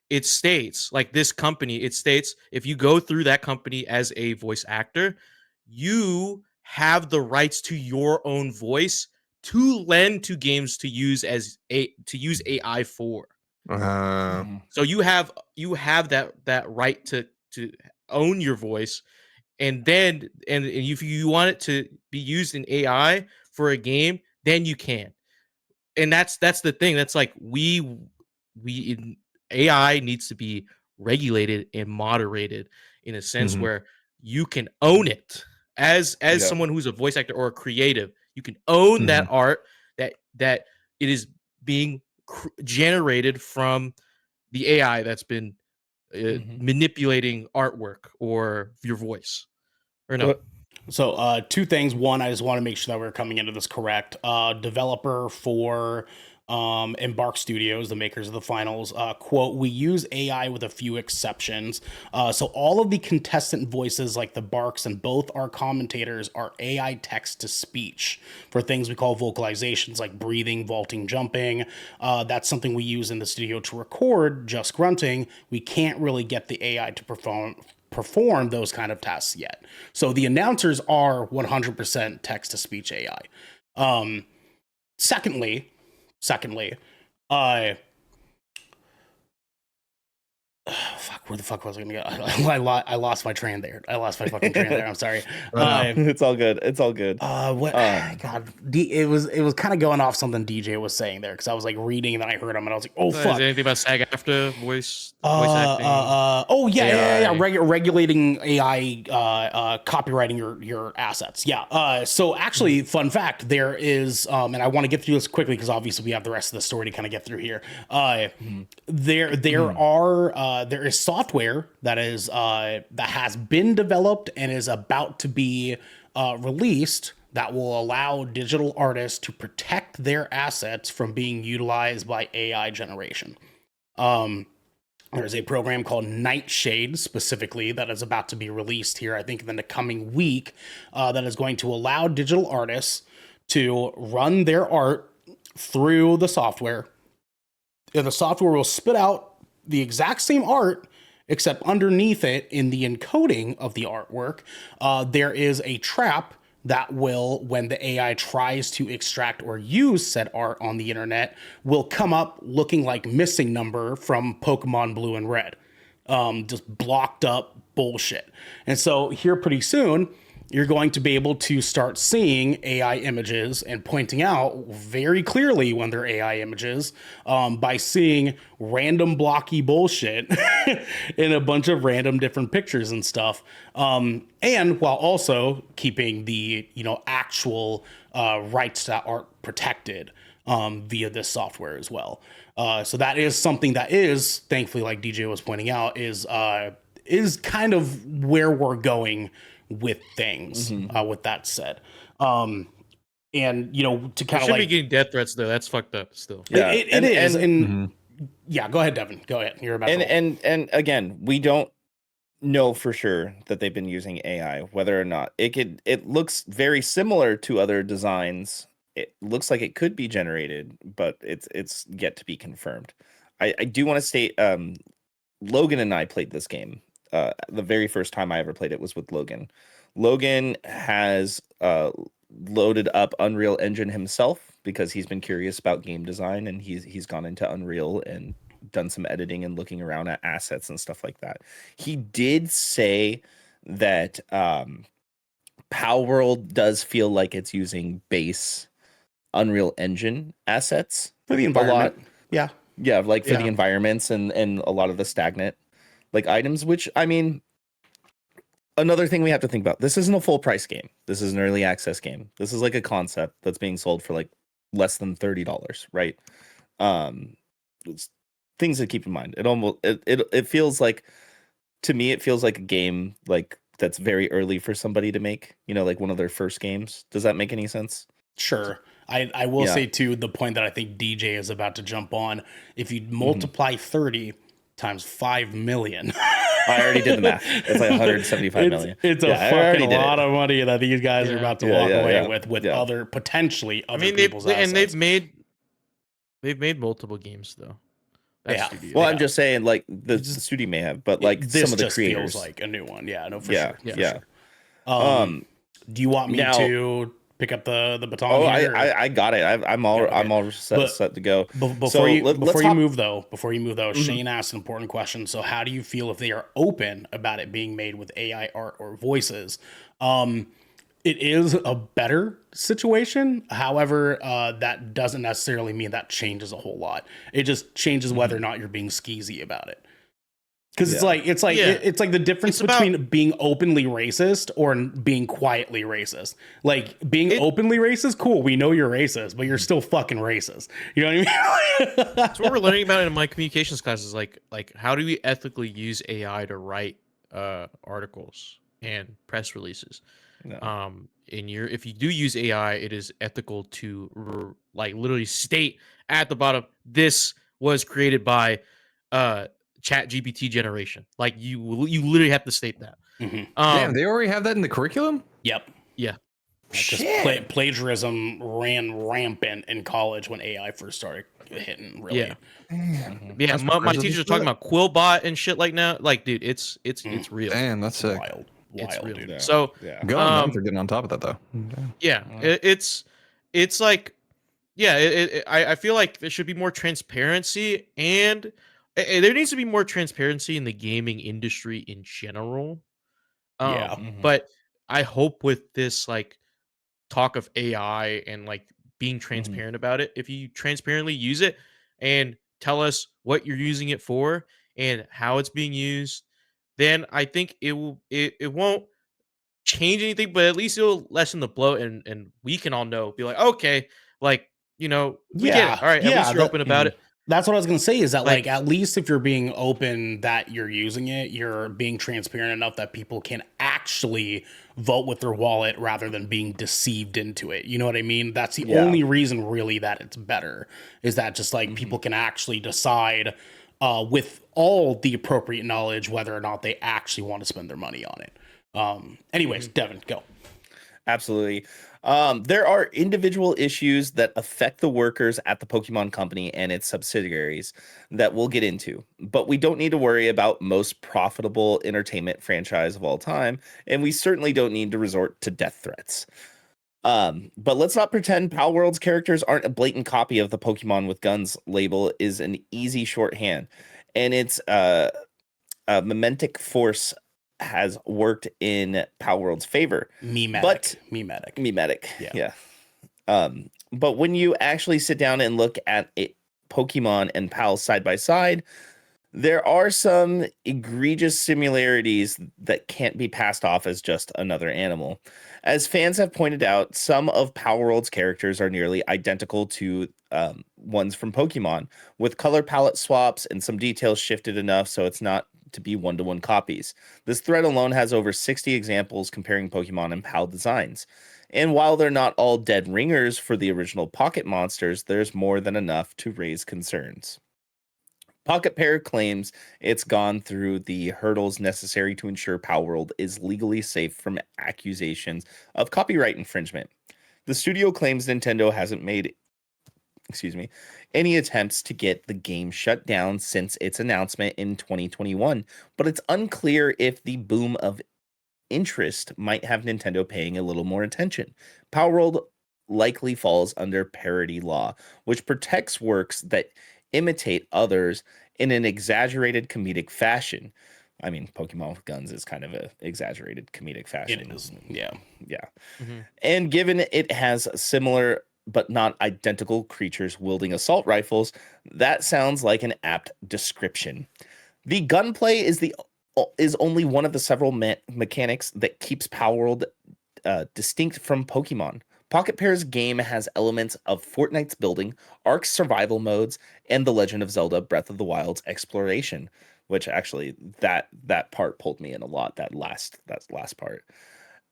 it states, like, this company, it states if you go through that company as a voice actor, you have the rights to your own voice to lend to games to use AI for. So you have that right to own your voice, and then and if you want it to be used in AI for a game, then you can. And that's the thing. That's like AI needs to be regulated and moderated in a sense where you can own it as someone who's a voice actor or a creative. You can own that art that it is being generated from the AI that's been manipulating artwork or your voice, or no? So two things. One, I just want to make sure that we're coming into this correct. Developer for Embark Studios, the makers of the finals, quote, "We use AI with a few exceptions. So all of the contestant voices, like the barks and both our commentators, are AI text to speech for things we call vocalizations, like breathing, vaulting, jumping. That's something we use in the studio to record just grunting. We can't really get the AI to perform those kind of tasks yet. So the announcers are 100% text to speech AI. Secondly, fuck, where the fuck was I gonna go? I lost my train there. I lost my fucking train there. I'm sorry. It's all good. It's all good. What? God, it was kind of going off something DJ was saying there, because I was like reading and then I heard him and I was like, oh Is fuck. there anything about SAG-AFTRA voice acting? Oh yeah, AI. regulating AI, copywriting your assets. Yeah. So actually, fun fact, there is, and I want to get through this quickly because obviously we have the rest of the story to kind of get through here. There is software that has been developed and is about to be released that will allow digital artists to protect their assets from being utilized by AI generation. There's a program called Nightshade specifically that is about to be released here, I think, in the coming week, that is going to allow digital artists to run their art through the software. And the software will spit out the exact same art, except underneath it, in the encoding of the artwork, there is a trap that will, when the AI tries to extract or use said art on the internet, will come up looking like Missing Number from Pokemon Blue and Red. Just blocked up bullshit. And so here pretty soon, you're going to be able to start seeing AI images and pointing out very clearly when they're AI images by seeing random blocky bullshit in a bunch of random different pictures and stuff. And while also keeping the, actual rights to that art protected via this software as well. So that is something that is, thankfully, like DJ was pointing out, is kind of where we're going with things. With that said, and to kind of Should be like getting death threats though. That's fucked up. Still, Yeah, it is, and Mhm. yeah, go ahead, Devin. Go ahead. You're about to. And again, we don't know for sure that they've been using AI, whether or not it looks very similar to other designs. It looks like it could be generated, but it's yet to be confirmed. I do want to state Logan and I played this game. The very first time I ever played it was with Logan. Logan has loaded up Unreal Engine himself because he's been curious about game design, and he's gone into Unreal and done some editing and looking around at assets and stuff like that. He did say that Palworld does feel like it's using base Unreal Engine assets For the a lot. environment. Yeah. Yeah, like for the Yeah. environments and a lot of the stagnant like items, which I mean, another thing we have to think about. This isn't a full price game. This is an early access game. This is like a concept that's being sold for like less than $30, right? It's things to keep in mind. It feels like, to me, it feels like a game like that's very early for somebody to make, like one of their first games. Does that make any sense? Sure. I will Yeah. say too, the point that I think DJ is about to jump on, if you Mm-hmm. multiply 30 times 5 million. I already did the math. It's like 175 million. It's a Yeah, I already fucking did it. lot of money that these guys are Yeah. about to Yeah, walk yeah, away yeah. with Yeah. other potentially I other mean, people's assets. they've made multiple games though. That Yeah. studio. Well, Yeah. I'm just saying, like the studio may have, but like this some of the just creators. feels like a new one. Yeah, no, for Yeah, sure. Yeah. For yeah. sure. Um, Do you want me now- to pick up the baton? Oh, here, or- I got it. I'm all Okay. I'm all set, But- set to go. Before So you let's before you hop- move though, Mhm. Shane asked an important question. So how do you feel if they are open about it being made with AI art or voices? It is a better situation. However, that doesn't necessarily mean that changes a whole lot. It just changes whether or not you're being skeezy about it. Because Yeah. it's like Yeah. it's like the difference It's about- between being openly racist or being quietly racist. Like being openly racist, cool, we know you're racist, but you're still fucking racist. You know what I mean? That's what we're learning about in my communications classes. Like how do we ethically use AI to write articles and press releases? Yeah. If you do use AI, it is ethical to like literally state at the bottom, this was created by Chat GPT generation. Like you literally have to state that. Mhm. Damn, they already have that in the curriculum? Yep. Yeah. Because Shit. plagiarism ran rampant in college when AI first started hitting. Really. Yeah. Damn. Yeah, That's my crazy teachers are shit. talking about Quillbot and shit like now. Like, dude, it's real. Damn, that's sick. Wild, It's real. dude. Yeah. So Yeah. Go on them Um, for getting on top of that, though. yeah, it's like, yeah, I feel like there should be more transparency, and there needs to be more transparency in the gaming industry in general. Yeah. Mhm. But I hope with this like talk of AI and like being transparent about it, if you transparently use it and tell us what you're using it for and how it's being used, then I think it won't change anything, but at least it'll lessen the blow, and we can all know, be like, okay, like, we get Yeah, it. All right, at yeah, least you're open about it. That's what I was gonna say. Is that like Like- at least if you're being open that you're using it, you're being transparent enough that people can actually vote with their wallet rather than being deceived into it. You know what I mean? That's the Yeah. only reason really that it's better, is that just like people can actually decide with all the appropriate knowledge whether or not they actually want to spend their money on it. Anyways, Devin, go. Absolutely. There are individual issues that affect the workers at the Pokemon Company and its subsidiaries that we'll get into, but we don't need to worry about most profitable entertainment franchise of all time, and we certainly don't need to resort to death threats. But let's not pretend Palworld's characters aren't a blatant copy of the Pokemon with Guns label is an easy shorthand, and it's a mementic force has worked in Power World's favor. Memetic. Memetic. Yeah. Yeah. But when you actually sit down and look at Pokemon and PAL side by side, there are some egregious similarities that can't be passed off as just another animal. As fans have pointed out, some of Power World's characters are nearly identical to ones from Pokemon, with color palette swaps and some details shifted enough so it's not to be one-to-one copies. This thread alone has over 60 examples comparing Pokemon and PAL designs. And while they're not all dead ringers for the original Pocket monsters, there's more than enough to raise concerns. Pocket Pair claims it's gone through the hurdles necessary to ensure Palworld is legally safe from accusations of copyright infringement. The studio claims Nintendo hasn't made, any attempts to get the game shut down since its announcement in 2021, but it's unclear if the boom of interest might have Nintendo paying a little more attention. Palworld likely falls under parody law, which protects works that imitate others in an exaggerated comedic fashion. I mean, Pokemon with guns is kind of an exaggerated comedic fashion. It is. Yeah. Yeah. Mm-hmm. And given it has similar but not identical creatures wielding assault rifles, that sounds like an apt description. The gunplay is only one of the several mechanics that keeps Palworld distinct from Pokemon. Pocket Pair's game has elements of Fortnite's building, Ark's survival modes, and The Legend of Zelda Breath of the Wild's exploration, which actually that part pulled me in a lot, that last part.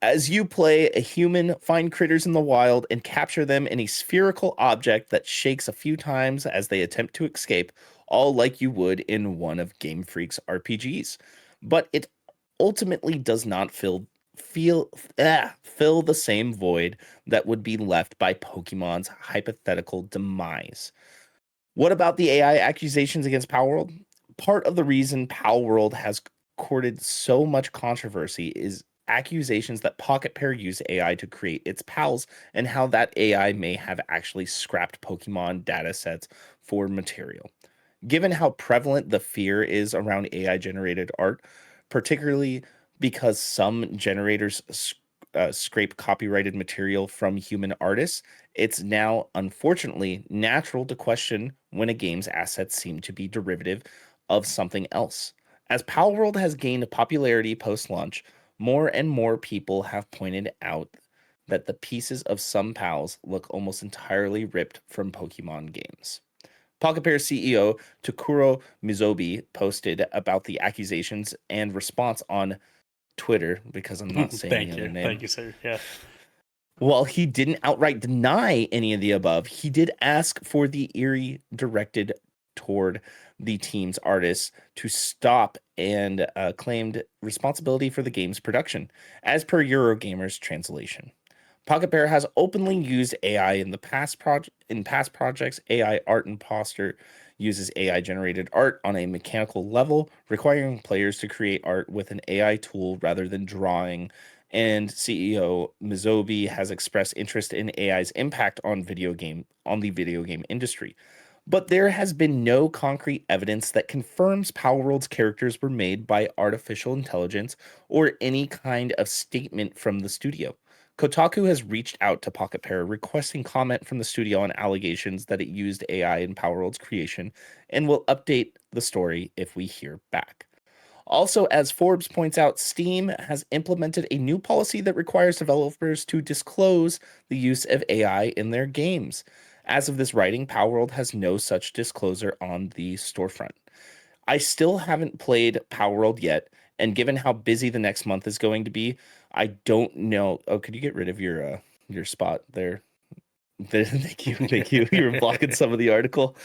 As you play a human, find critters in the wild and capture them in a spherical object that shakes a few times as they attempt to escape, all like you would in one of Game Freak's RPGs. But it ultimately does not fill the same void that would be left by Pokemon's hypothetical demise. What about the AI accusations against Palworld? Part of the reason Palworld has courted so much controversy is accusations that Pocket Pair used AI to create its pals and how that AI may have actually scrapped Pokemon datasets for material. Given how prevalent the fear is around AI generated art, particularly because some generators scrape copyrighted material from human artists, it's now unfortunately natural to question when a game's assets seem to be derivative of something else. As Palworld has gained popularity post-launch, more and more people have pointed out that the pieces of some pals look almost entirely ripped from Pokemon games. Pocket Pair CEO Takuro Mizobi posted about the accusations and response on Twitter, because I'm not saying the other name. Thank you, sir. Yeah. While he didn't outright deny any of the above, he did ask for the eerie directed toward the team's artists to stop and claimed responsibility for the game's production, as per Eurogamer's translation. Pocket Pair has openly used AI in past projects. AI art imposter uses AI generated art on a mechanical level, requiring players to create art with an AI tool rather than drawing. And CEO Mizobi has expressed interest in AI's impact on the video game industry. But there has been no concrete evidence that confirms Palworld's characters were made by artificial intelligence or any kind of statement from the studio. Kotaku has reached out to Pocket Pair requesting comment from the studio on allegations that it used AI in Palworld's creation and will update the story if we hear back. Also, as Forbes points out, Steam has implemented a new policy that requires developers to disclose the use of AI in their games. As of this writing, Palworld has no such disclosure on the storefront. I still haven't played Palworld yet, and given how busy the next month is going to be, I don't know. Oh, could you get rid of your spot there? Thank you. You were blocking some of the article.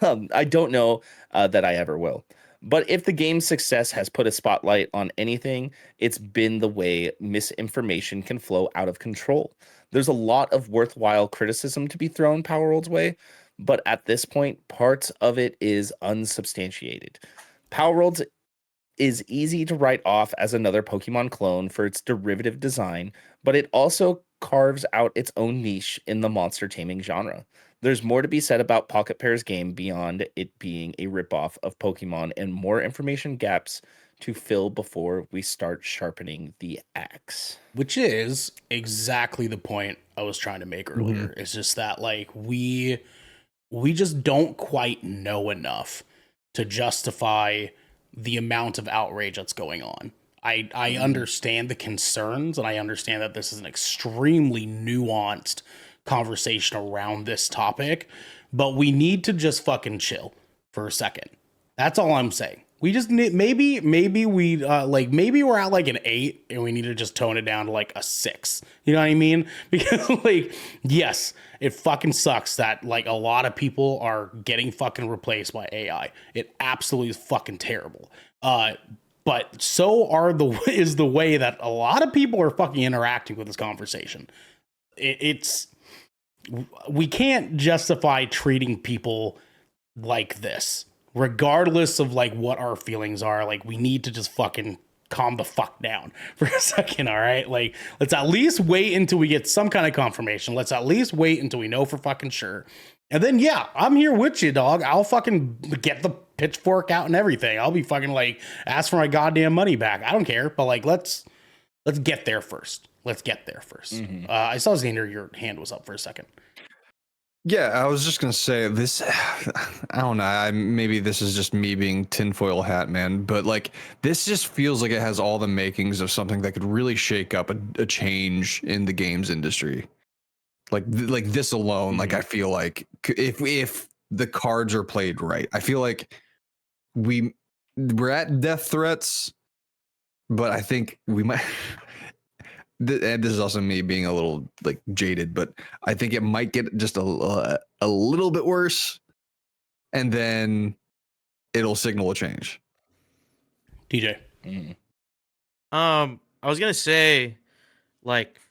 I don't know that I ever will. But if the game's success has put a spotlight on anything, it's been the way misinformation can flow out of control. There's a lot of worthwhile criticism to be thrown Palworld's way, but at this point, parts of it is unsubstantiated. Palworld's is easy to write off as another Pokemon clone for its derivative design, but it also carves out its own niche in the monster taming genre. There's more to be said about Pocket Pair's game beyond it being a ripoff of Pokemon, and more information gaps to fill before we start sharpening the axe. Which is exactly the point I was trying to make earlier. It's just that like we just don't quite know enough to justify the amount of outrage that's going on. I understand the concerns, and I understand that this is an extremely nuanced conversation around this topic, but we need to just fucking chill for a second. That's all I'm saying. We just need maybe we maybe we're at like an 8 and we need to just tone it down to like a 6. You know what I mean? Because like yes, it fucking sucks that like a lot of people are getting fucking replaced by AI. It absolutely is fucking terrible. But so is the way that a lot of people are fucking interacting with this conversation. It's we can't justify treating people like this, regardless of like what our feelings are. Like we need to just fucking calm the fuck down for a second. All right. Like let's at least wait until we get some kind of confirmation. Let's at least wait until we know for fucking sure. And then, yeah, I'm here with you, dog. I'll fucking get the pitchfork out and everything. I'll be fucking like, ask for my goddamn money back. I don't care. But like, let's get there first. Let's get there first. I saw Xander, your hand was up for a second. Yeah, I was just gonna say this. I don't know. Maybe this is just me being tinfoil hat man, but like this just feels like it has all the makings of something that could really shake up a change in the games industry. Like this alone, like I feel like if the cards are played right, I feel like we're at death threats, but I think we might. And this is also me being a little like jaded, but I think it might get just a little bit worse, and then it'll signal a change. DJ. I was gonna say, like,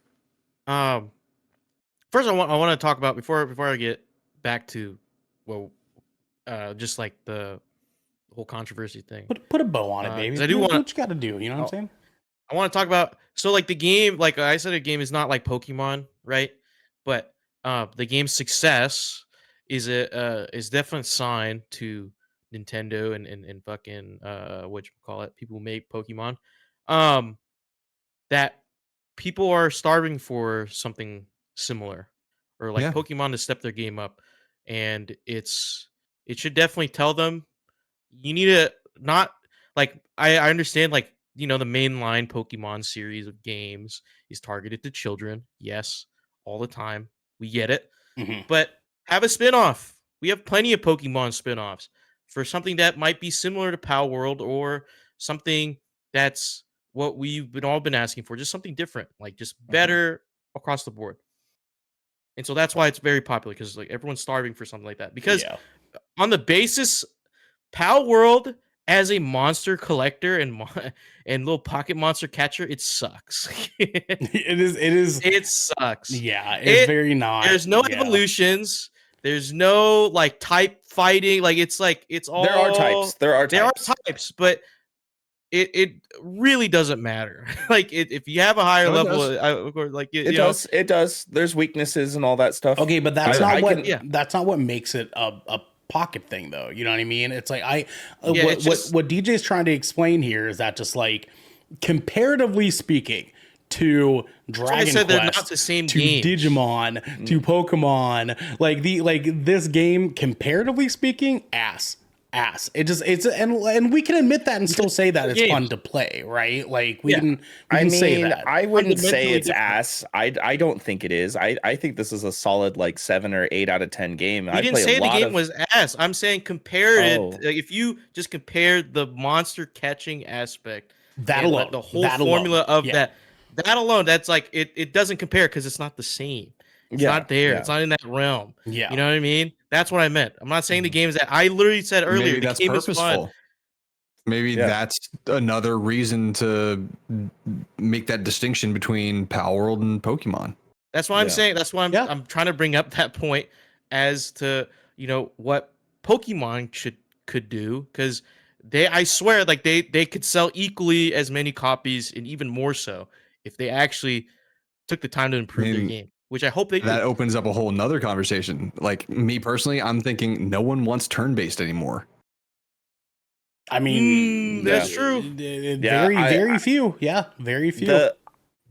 first I want to talk about before I get back to, well, just like the whole controversy thing. Put a bow on it, baby. 'cause I do What want you got to do. You know what I'm saying? I want to talk about, so like the game, like I said, a game is not like Pokemon, right? But the game's success is is definitely a sign to Nintendo and fucking what you call it, people who make Pokemon, that people are starving for something similar, or like Yeah. Pokemon to step their game up, and it should definitely tell them you need to not, like, I understand, like, you know, the mainline Pokemon series of games is targeted to children. Yes, all the time. We get it. But have a spin-off. We have plenty of Pokemon spin-offs for something that might be similar to Pal World, or something that's what we've all been asking for, just something different, like just better across the board. And so that's why it's very popular, because like everyone's starving for something like that. Because on the basis, Pal World as a monster collector and little pocket monster catcher, it sucks. It sucks. Yeah, it's very not. There's no evolutions. There's no like type fighting. Like it's all There are types. There are types, but it really doesn't matter. Like if you have a higher level, like it does. There's weaknesses and all that stuff. Okay, but that's that's not what makes it a pocket thing, though. You know what I mean? It's like what DJ's trying to explain here is that just like comparatively speaking to Dragon Quest, they're not the same to game. Digimon, to Pokemon, like this game, comparatively speaking, ass. And we can admit that and still say that it's fun to play, right? Like we can say that. I wouldn't say it's ass. I don't think it is. I think this is a solid like 7 or 8 out of 10 game. I didn't say the game was ass. I'm saying compare it. Like, if you just compare the monster catching aspect, that alone, the whole formula of that alone, that's like it doesn't compare, because it's not the same. It's not there. It's not in that realm. Yeah. You know what I mean? That's what I meant. I'm not saying the game is that. I literally said earlier, Maybe that's purposeful. Maybe that's another reason to make that distinction between Pal World and Pokemon. That's what I'm saying. That's why I'm trying to bring up that point as to, you know, what Pokemon could do, because I swear, like they could sell equally as many copies, and even more so, if they actually took the time to improve their game, which I hope they do. That opens up a whole nother conversation. Like me personally, I'm thinking no one wants turn-based anymore. I mean, That's Yeah. true. very few. Yeah, very few.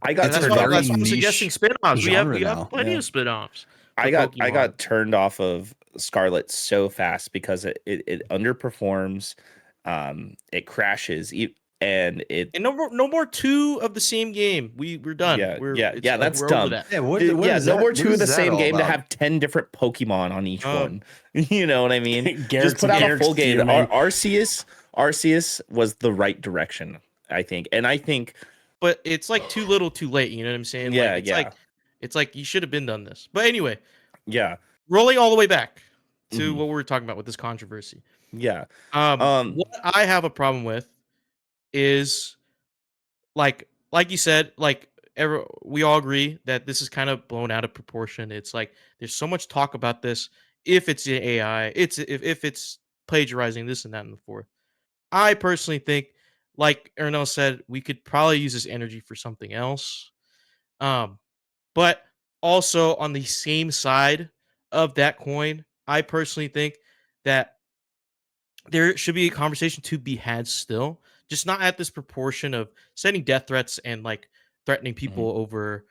I got It's a That's turned why, off. very that's why I'm suggesting niche spin-offs. genre We have now. plenty Yeah. of spin-offs for I Pokemon. got turned off of Scarlet so fast because it underperforms, it crashes, and it And no more two of the same game. We're done. yeah, that's We're over dumb. that. Yeah, what Yeah, is no that? more What two of is the that same all game to about? have 10 different Pokemon on each Um, one. You know what I mean? Just Garrick's- put out a Garrick's full game. fuming. Arceus was the right direction, I think. And I think, but it's like too little, too late. You know what I'm saying? yeah, It's like you should have been done this. But anyway, yeah, rolling all the way back to mhm, what we were talking about with this controversy. yeah. Um, What I have a problem with is like you said, we all agree that this is kind of blown out of proportion. It's like there's so much talk about this. If it's the AI, if it's plagiarizing this and that and the fourth. I personally think, like Ernell said, we could probably use this energy for something else. Um, but also on the same side of that coin, I personally think that there should be a conversation to be had still, just not at this proportion of sending death threats and like threatening people over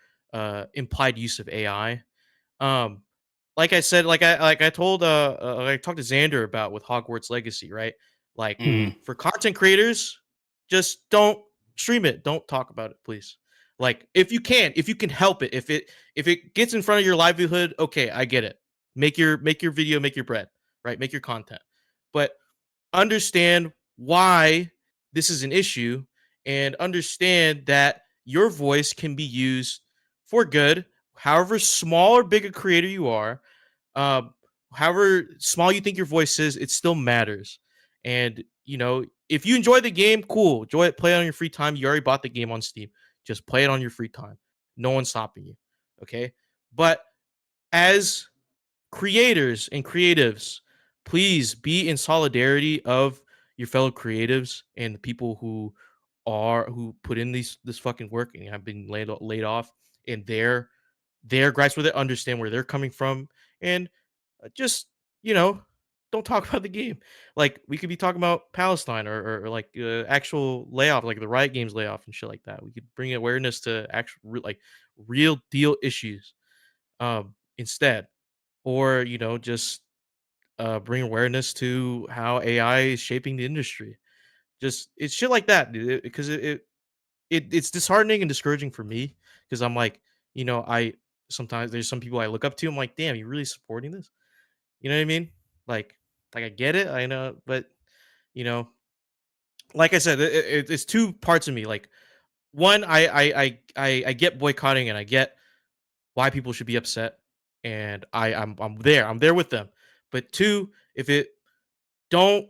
implied use of AI. Um, like I said, like I told I talked to Xander about with Hogwarts Legacy, right? Like Mhm. for content creators, just don't stream it. Don't talk about it, please. Like if you can help it, if it gets in front of your livelihood, okay, I get it. Make your video, make your bread, right? Make your content. But understand why this is an issue and understand that your voice can be used for good, however small or big a creator you are. uh, However small you think your voice is, it still matters. And if you enjoy the game, cool, enjoy it, play it on your free time. You already bought the game on Steam, just play it on your free time. No one's stopping you. Okay, but as creators and creatives, please be in solidarity of your fellow creatives and the people who put in this fucking work and have been laid off, and their gripes with it. Understand where they're coming from, and just you know don't talk about the game. Like we could be talking about Palestine or like actual layoff, like the Riot Games layoff and shit like that. We could bring awareness to actual like real deal issues instead, or just bring awareness to how AI is shaping the industry. Just it's shit like that, dude. Because it's disheartening and discouraging for me because I'm like, I sometimes there's some people I look up to. I'm like, damn, you really supporting this? You know what I mean? Like, like I get it, I know, but you know, like I said, it's two parts of me. Like, one, I get boycotting and I get why people should be upset, and I'm there with them. But two, if it don't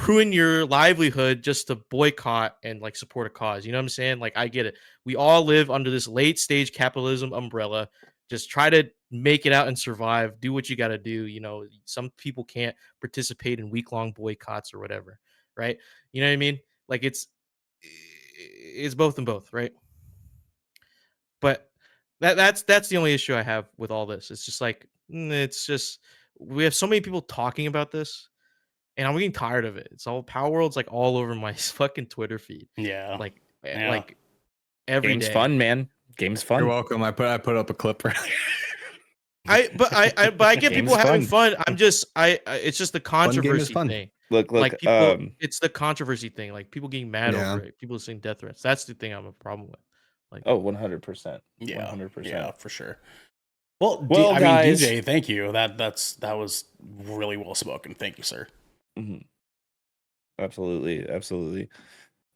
ruin your livelihood just to boycott and like support a cause. You know what I'm saying? Like I get it. We all live under this late stage capitalism umbrella. Just try to make it out and survive. Do what you got to do. Some people can't participate in week long boycotts or whatever, right? You know what I mean? Like it's both and both, right? But that's the only issue I have with all this. It's just like it's just we have so many people talking about this, and I'm getting tired of it. It's all Power World's like all over my fucking Twitter feed, Yeah. like Yeah. like every game's day. fun, man. Game's You're fun. welcome. I put up a clip earlier. I get people Game's having fun. fun. I'm just it's just the Fun game is controversy fun. thing. Look, Like people, it's the controversy thing. Like people getting mad Yeah. over it. People saying death threats. That's the thing I'm a problem with. Like, oh, 100%. Yeah. 100%. Yeah, for sure. Well, Well, I mean, guys. DJ, thank you. That was really well spoken. Thank you, sir. Mhm. Absolutely, absolutely.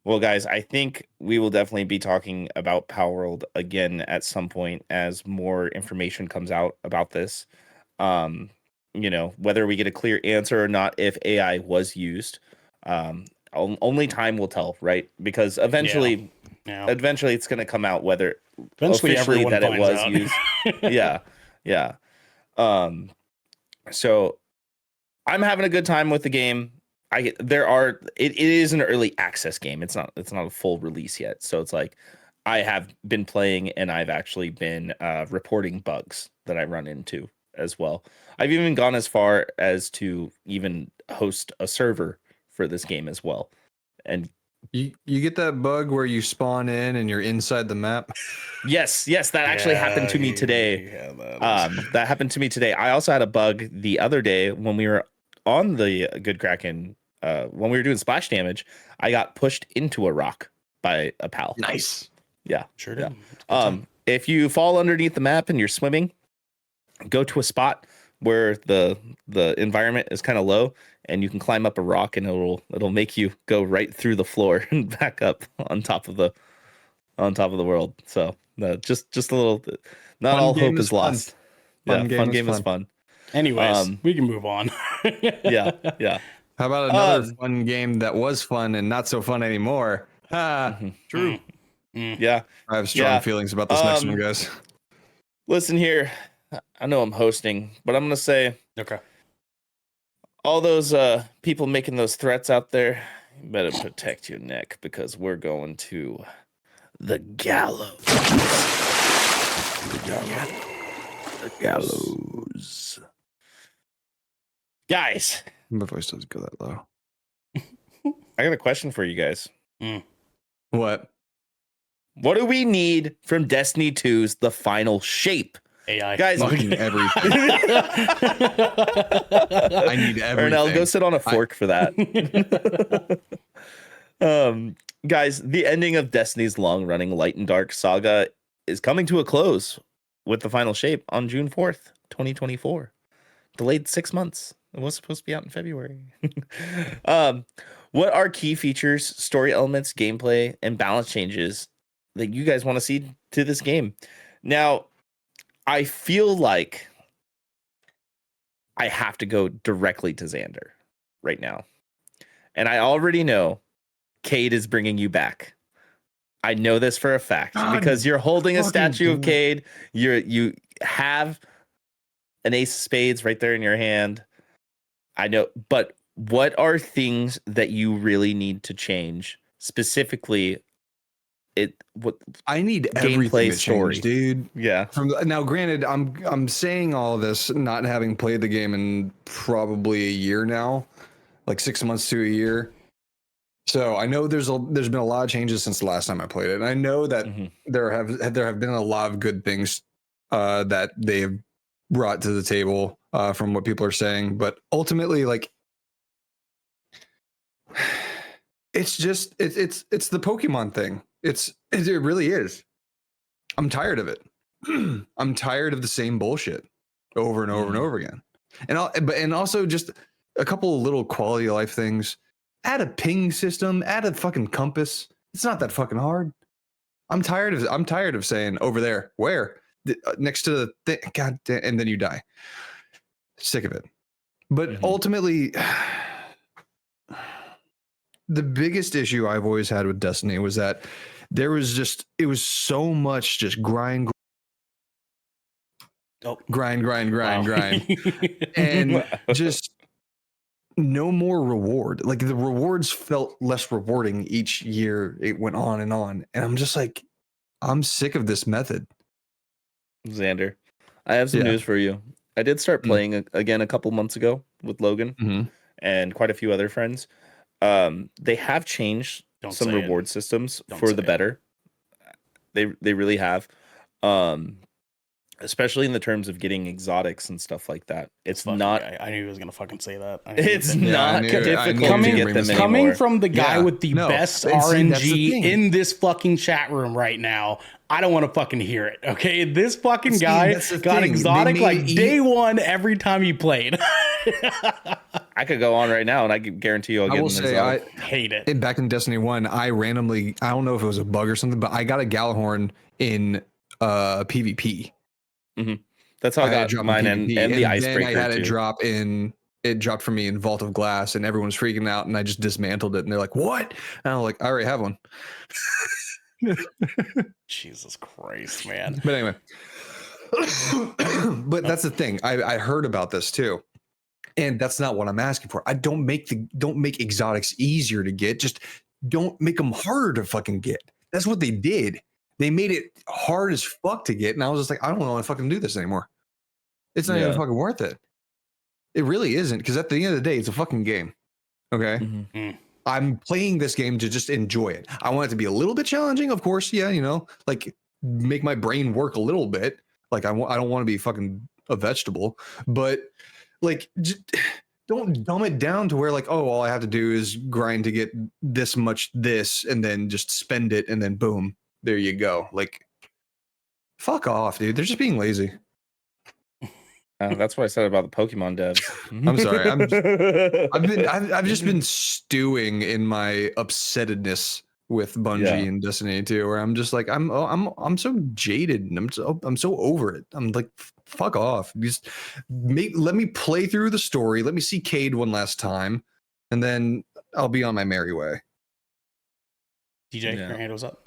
Well, guys, I think we will definitely be talking about Power World again at some point as more information comes out about this. Whether we get a clear answer or not if AI was used. Only time will tell, right? Because eventually Yeah. it's going to come out whether Eventually, officially everyone that it finds was out. used. Yeah. Yeah. So I'm having a good time with the game. It is an early access game. It's not a full release yet. So it's like I have been playing and I've actually been reporting bugs that I run into as well. I've even gone as far as to even host a server for this game as well. And You get that bug where you spawn in and you're inside the map. yes, that actually happened to me today. Yeah, That happened to me today. I also had a bug the other day when we were on the Good Kraken. When we were doing splash damage, I got pushed into a rock by a pal. Nice. Yeah, sure yeah. did. If you fall underneath the map and you're swimming, go to a spot where the environment is kind of low, and you can climb up a rock, and it'll make you go right through the floor and back up on top of the world. So just a little. Not Fun all game hope is is fun. lost. Fun Yeah, game fun is game is fun. fun. Anyways, we can move on. Yeah. How about another Um, fun game that was fun and not so fun anymore? Mhm. True. Yeah. I have strong Yeah. feelings about this next one, guys. Listen here. I know I'm hosting, but I'm gonna say Okay. all those people making those threats out there, you better protect your neck, because we're going to the gallows. The gallows. Guys, My voice doesn't go that low. I got a question for you guys. What? What do we need from Destiny 2's The Final Shape? AI. Guys, Fucking everything. I need everything. Ernell, go sit on a fork for that. Guys, the ending of Destiny's long-running Light and Dark saga is coming to a close with The Final Shape on June 4th, 2024. Delayed 6 months. It was supposed to be out in February. What are key features, story elements, gameplay, and balance changes that you guys want to see to this game? Now, I feel like I have to go directly to Xander right now. And I already know Cade is bringing you back. I know this for a fact because you're holding a statue of Cade. You have an ace of spades right there in your hand. I know, but what are things that you really need to change? Specifically, what I need gameplay everything to story. change, dude. Yeah. From now, granted, I'm saying all this not having played the game in probably a year now, like 6 months to a year. So I know there's been a lot of changes since the last time I played it, and I know that there have been a lot of good things that they have brought to the table from what people are saying, but ultimately, like, it's just it's the Pokemon thing. It really is. I'm tired of it. I'm tired of the same bullshit over and over and over again. And also just a couple of little quality of life things. Add a ping system, add a fucking compass. It's not that fucking hard. I'm tired of saying over there, where? Next to the thing, god damn, and then you die. Sick of it. But ultimately, the biggest issue I've always had with Destiny was that it was so much just grind, and just no more reward. Like, the rewards felt less rewarding each year it went on. And I'm just like, I'm sick of this method. Xander, I have some news for you. I did start playing again a couple months ago with Logan and quite a few other friends. They have changed some reward systems for the better. They really have. Especially in the terms of getting exotics and stuff like that. It's not. I knew he was gonna fucking say that. It's not difficult to get them coming anymore. from the guy with the best RNG in this fucking chat room right now. I don't want to fucking hear it. Okay, this fucking guy got exotic like day one every time he played. I could go on right now, and I can guarantee you I'll get an exotic. I hate it. Back in Destiny 1, I randomly, I don't know if it was a bug or something, but I got a Galahorn in PvP. That's how I got mine and the icebreaker. I had too. it dropped for me in Vault of Glass, and everyone was freaking out, and I just dismantled it, and they're like, "What?" And I'm like, "I already have one." Jesus Christ, man. But anyway, but that's the thing. I heard about this too, and that's not what I'm asking for. I don't make exotics easier to get. Just don't make them harder to fucking get. That's what they did. They made it hard as fuck to get, and I was just like, I don't want to fucking do this anymore. It's not even fucking worth it. It really isn't, because at the end of the day, it's a fucking game. Okay. Mhm. I'm playing this game to just enjoy it. I want it to be a little bit challenging, of course. Yeah, like make my brain work a little bit. Like I don't want to be fucking a vegetable, but like just, don't dumb it down to where like, oh, all I have to do is grind to get this much this and then just spend it and then boom, there you go. Like fuck off, dude. They're just being lazy. That's what I said about the Pokemon devs. I'm sorry. I've just been stewing in my upsettedness with Bungie Yeah. and Destiny 2, where I'm just like I'm so jaded and I'm so over it. I'm like fuck off. Just let me play through the story. Let me see Cade one last time, and then I'll be on my merry way. DJ, Yeah. your hand was up.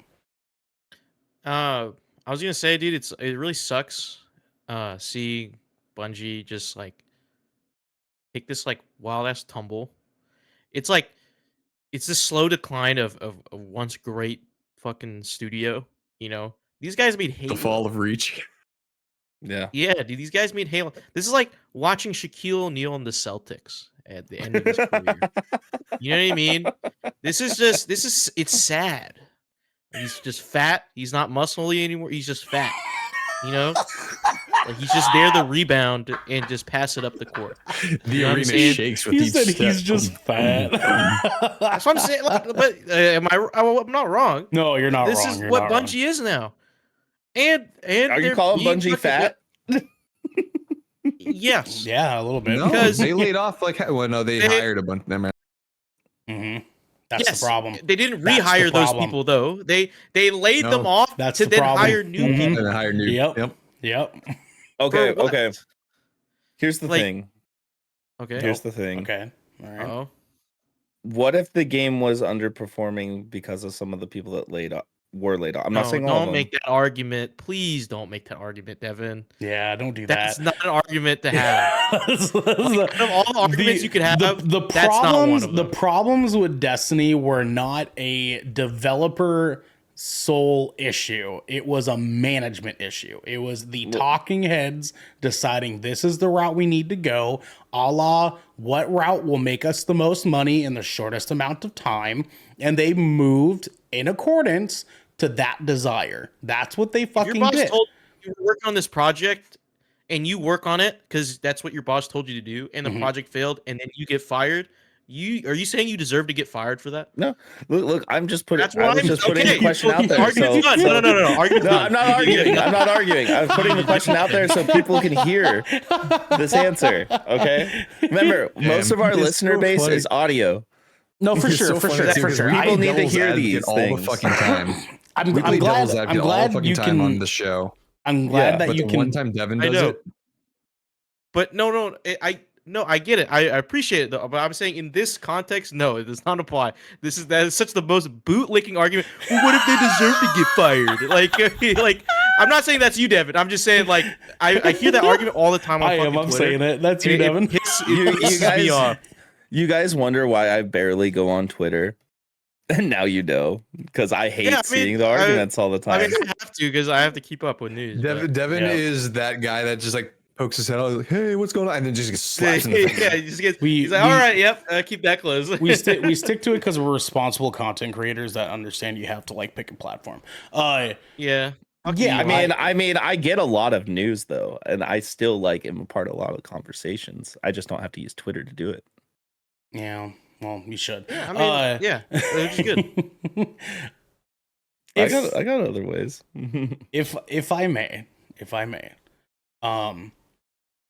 I was gonna say, dude, it really sucks. Seeing Bungie just like take this like wild ass tumble. It's like it's this slow decline of a once great fucking studio. You know, these guys made Halo. The fall of Reach. Yeah. Yeah, dude, these guys made Halo. This is like watching Shaquille O'Neal and the Celtics at the end of his career. You know what I mean? It's sad. He's just fat. He's not muscly anymore. He's just fat. You know? Like he's just there to rebound and just pass it up the court. The know what I'm arena saying? shakes with He each said step. he's just fat. That's what I'm saying. Like, but I'm not wrong. No, you're not This wrong. is You're what not wrong. Bungie is now. And Are you they're calling being Bungie fucking- fat? Yes. Yeah, a little bit. No, Because- they laid off like well, no, they They- hired a bunch. Never mind. Mm-hmm. That's Yes, the problem. They didn't That's the rehire those problem. people though. They laid them No, off that's to the then problem. hire new Mhm. people. And then hired new. Yep. Yep. Okay. For what? Okay. Here's the Like- thing. Okay. Here's the thing. Okay. All right. Oh. What if the game was underperforming because of some of the people that were laid off? I'm not saying all of don't them. make that argument. Please don't make that argument, Devin. Yeah, don't do That's that. not an argument to have. That's Out of all the arguments you could have, the that's not one problems of the them. problems with Destiny were not a developer sole issue. It was a management issue. It was the talking heads deciding this is the route we need to go, a la what route will make us the most money in the shortest amount of time, and they moved in accordance to that desire. That's what they Your fucking boss did. told you to work on this project and you work on it because that's what your boss told you to do, and the Mhm. project failed, and then you get fired. Are you saying you deserve to get fired for that? Look, I'm just putting. That's what I was I'm just putting okay. the question out there. Argument's done. No. Argument's No, done. I'm not arguing. I'm not arguing. I'm putting the question out there so people can hear this answer. Okay. Remember, most of our it's listener so base funny. is audio. No, for It's sure, so for funny sure, too, for 'cause sure. we People play need to devil's hear advocate these all things. the fucking time. I'm We play glad. devil's I'm advocate all the glad fucking you time on can. the show. I'm glad Yeah, that But you the can. one time Devin I does know. it, But no, I get it. I appreciate it though. But I'm saying in this context, no, it does not apply. That is such the most bootlicking argument. Well, what if they deserve to get fired? Like I'm not saying that's you, Devin. I'm just saying like I hear that argument all the time on I am. fucking I'm Twitter, saying it. That's you, and Devin. It You pisses me off. You guys wonder why I barely go on Twitter, and now you know because I hate Yeah, I mean, seeing the arguments all the time. I mean, I have to because I have to keep up with news. Devin Yeah. is that guy that just like pokes his head out, like, "Hey, what's going on?" and then just gets slapped in the face. yeah, he just gets. We- he's like, we- all right, yep, keep that close. we stick to it because we're responsible content creators that understand you have to like pick a platform. Yeah. Yeah, I mean, I get a lot of news though, and I still like am a part of a lot of the conversations. I just don't have to use Twitter to do it. yeah. Well, you should. Yeah, I mean, yeah, which is good. I got other ways. If I may, I'd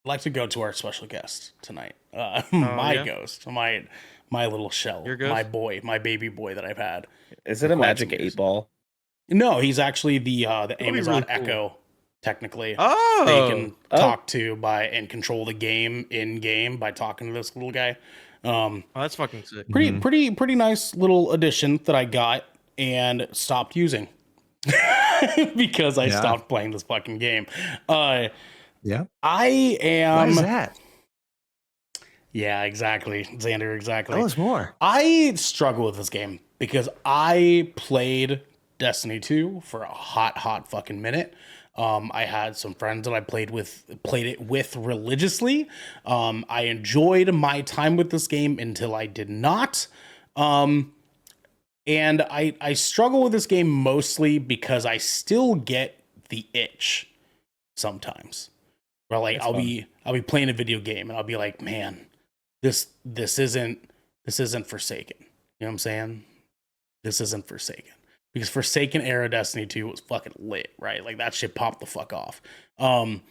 like to go to our special guest tonight. My yeah? ghost, my little shell, Your ghost? my boy, my baby boy that I've had. Is it a Quite magic some years. 8-ball? No, he's actually the Amazon really cool. Echo. Technically, Oh, they can Oh. talk to and control the game in game by talking to this little guy. Oh, that's fucking sick. Pretty nice little addition that I got and stopped using because I Yeah. stopped playing this fucking game. Yeah. I am. Why is that? Yeah, exactly, Xander. Exactly. Tell us more. I struggle with this game because I played Destiny 2 for a hot fucking minute. I had some friends that I played it with religiously. I enjoyed my time with this game until I did not. And I struggle with this game mostly because I still get the itch sometimes. Where like I'll be playing a video game and I'll be like, man, this isn't Forsaken. You know what I'm saying? This isn't Forsaken. Because Forsaken era Destiny 2 was fucking lit, right? Like that shit popped the fuck off. And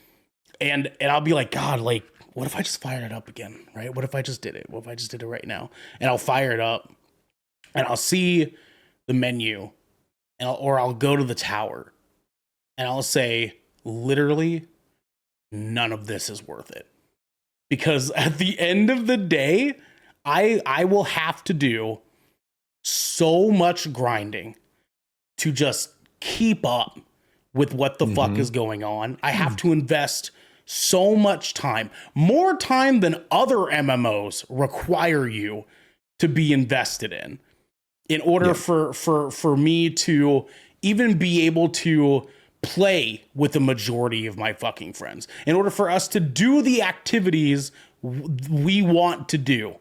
I'll be like, God, like, what if I just fired it up again? Right? What if I just did it? What if I just did it right now? And I'll fire it up and I'll see the menu and I'll go to the tower and I'll say, literally, none of this is worth it. Because at the end of the day, I will have to do so much grinding to just keep up with what the fuck is going on. I have to invest so much time, more time than other MMOs require you to be invested in order for me to even be able to play with the majority of my fucking friends, in order for us to do the activities we want to do.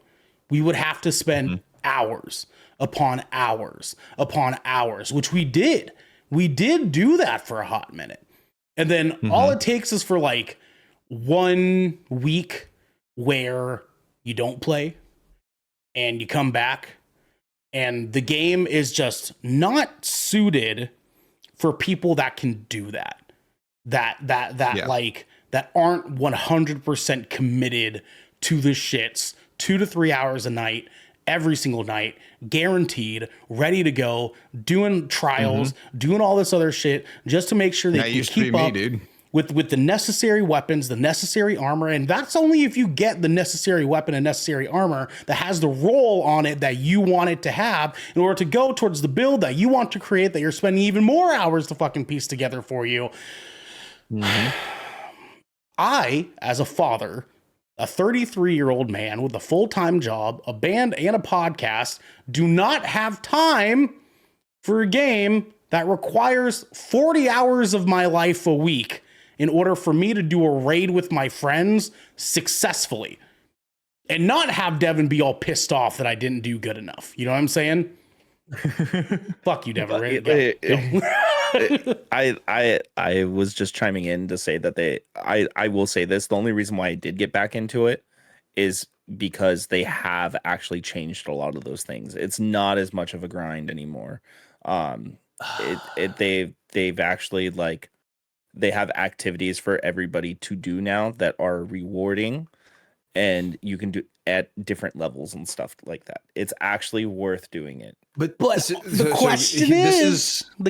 We would have to spend hours upon hours upon hours, which we did. We did do that for a hot minute. And then all it takes is for like 1 week where you don't play and you come back and the game is just not suited for people that can do that. Like that aren't 100% committed to the shits 2 to 3 hours a night, every single night, guaranteed, ready to go, doing trials, doing all this other shit just to make sure they can keep up with the necessary weapons, the necessary armor. And that's only if you get the necessary weapon and necessary armor that has the role on it that you want it to have in order to go towards the build that you want to create, that you're spending even more hours to fucking piece together for you. I, as a father, a 33-year-old man with a full-time job, a band, and a podcast, do not have time for a game that requires 40 hours of my life a week in order for me to do a raid with my friends successfully and not have Devin be all pissed off that I didn't do good enough. You know what I'm saying? Fuck you, Devin. Go. I was just chiming in to say that I will say this. The only reason why I did get back into it is because they have actually changed a lot of those things. It's not as much of a grind anymore. They've actually, like, they have activities for everybody to do now that are rewarding, and you can do at different levels and stuff like that. It's actually worth doing it. But the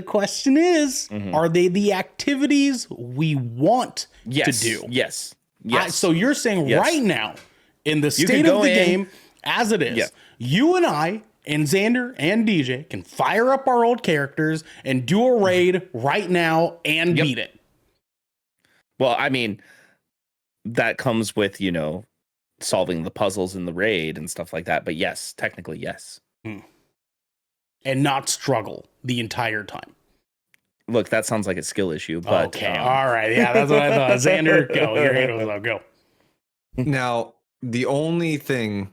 question is, are they the activities we want to do? Yes. So you're saying right now, in the state of the game as it is, you and I and Xander and DJ can fire up our old characters and do a raid right now and beat it. Well, I mean, that comes with, solving the puzzles in the raid and stuff like that. But yes, technically, yes. And not struggle the entire time. Look, that sounds like a skill issue. But okay, all right. Yeah, that's what I thought. Xander, go. Your hand was up. Go. Now, the only thing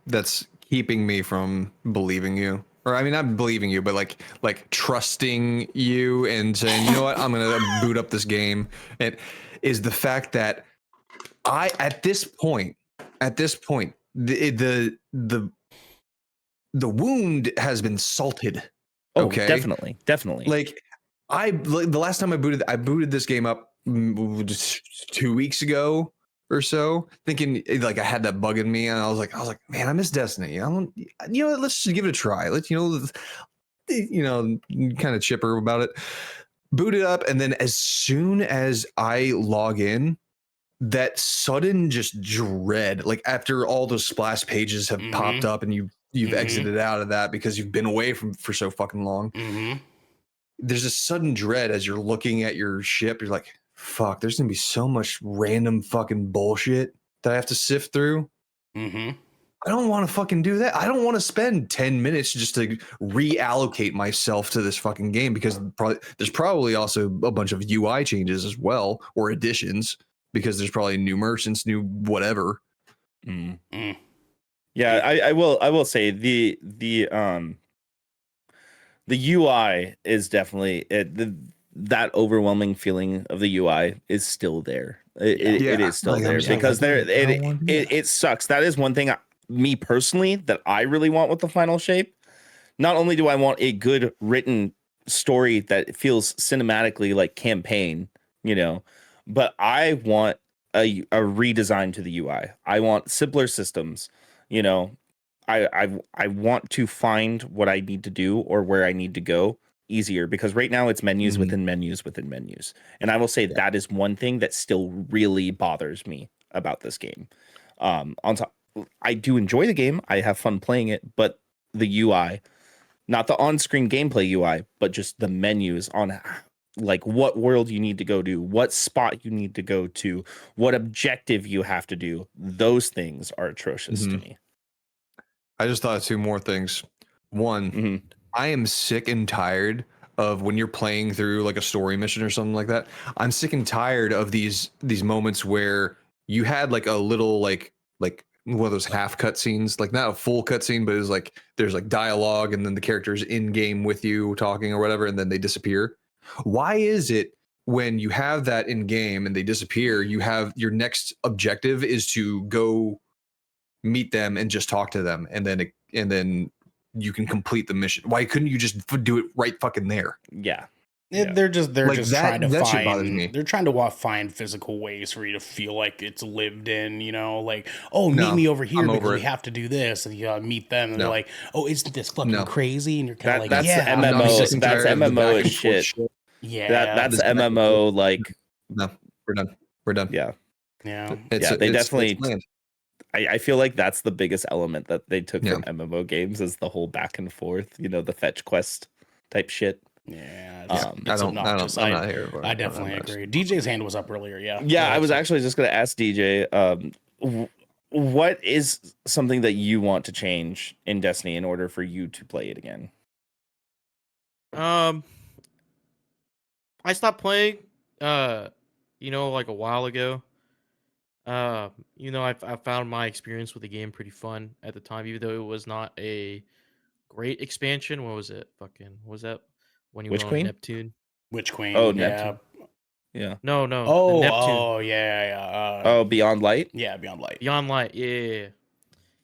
that's keeping me from believing you, or I mean, not believing you, but like trusting you and saying, you know what, I'm gonna boot up this game, and is the fact that at this point, the wound has been salted. Oh, okay, definitely. Like the last time I booted this game up just 2 weeks ago or so, thinking like I had that bug in me, and I was like, man, I miss Destiny. Let's just give it a try. Let's, kind of chipper about it. Boot it up, and then as soon as I log in, that sudden just dread, like after all those splash pages have popped up, and you've exited out of that because you've been away for so fucking long. There's a sudden dread as you're looking at your ship. You're like, fuck, there's gonna be so much random fucking bullshit that I have to sift through. I don't want to fucking do that. I don't want to spend 10 minutes just to reallocate myself to this fucking game because there's probably also a bunch of UI changes as well or additions because there's probably new merchants, new whatever. Mm. Mm. Yeah, I will say the UI is definitely that overwhelming feeling of the UI is still there. It is still Like, there because it sucks. That is one thing me personally that I really want with the final shape. Not only do I want a good written story that feels cinematically like campaign, but I want a redesign to the UI. I want simpler systems, you know. I want to find what I need to do or where I need to go easier because right now it's menus within menus within menus. And I will say that is one thing that still really bothers me about this game. On top, I do enjoy the game. I have fun playing it, but the UI, not the on-screen gameplay UI, but just the menus on like what world you need to go to, what spot you need to go to, what objective you have to do. Those things are atrocious to me. I just thought of two more things. One, I am sick and tired of when you're playing through like a story mission or something like that. I'm sick and tired of these moments where you had like a little like one of those half cutscenes, like not a full cutscene, but it was like there's like dialogue and then the characters in game with you talking or whatever, and then they disappear. Why is it when you have that in game and they disappear, you have your next objective is to go meet them and just talk to them, and then you can complete the mission? Why couldn't you just do it right fucking there? Yeah. They're just Like just that- trying to that shit bothers me. find. They're trying to find physical ways for you to feel like it's lived in. Like, oh, No, meet me over here I'm because over we it. have to do this, and you gotta meet them, and No. they're like, oh, isn't this fucking No. crazy? And you're kind of like, That's yeah, I'm MMO. sick and That's tired of the MMO back is and forth shit. yeah, That's this back and MMO. Like, No, we're done. We're done. yeah, yeah. They definitely- It's bland. I feel like that's the biggest element that they took Yeah. from MMO games is the whole back and forth. The fetch quest type shit. Yeah, It's I'm not here for it. I definitely agree. DJ's hand was up earlier. Yeah. Yeah, I was actually just gonna ask DJ, what is something that you want to change in Destiny in order for you to play it again? I stopped playing, like a while ago. I found my experience with the game pretty fun at the time, even though it was not a great expansion. What was it? What was that? When you Witch went on Queen? Neptune? Witch Queen. Oh, yeah. Neptune. Yeah. No, the Oh, Neptune. yeah. Oh, Beyond Light. Yeah, Beyond Light. Beyond Light. Yeah.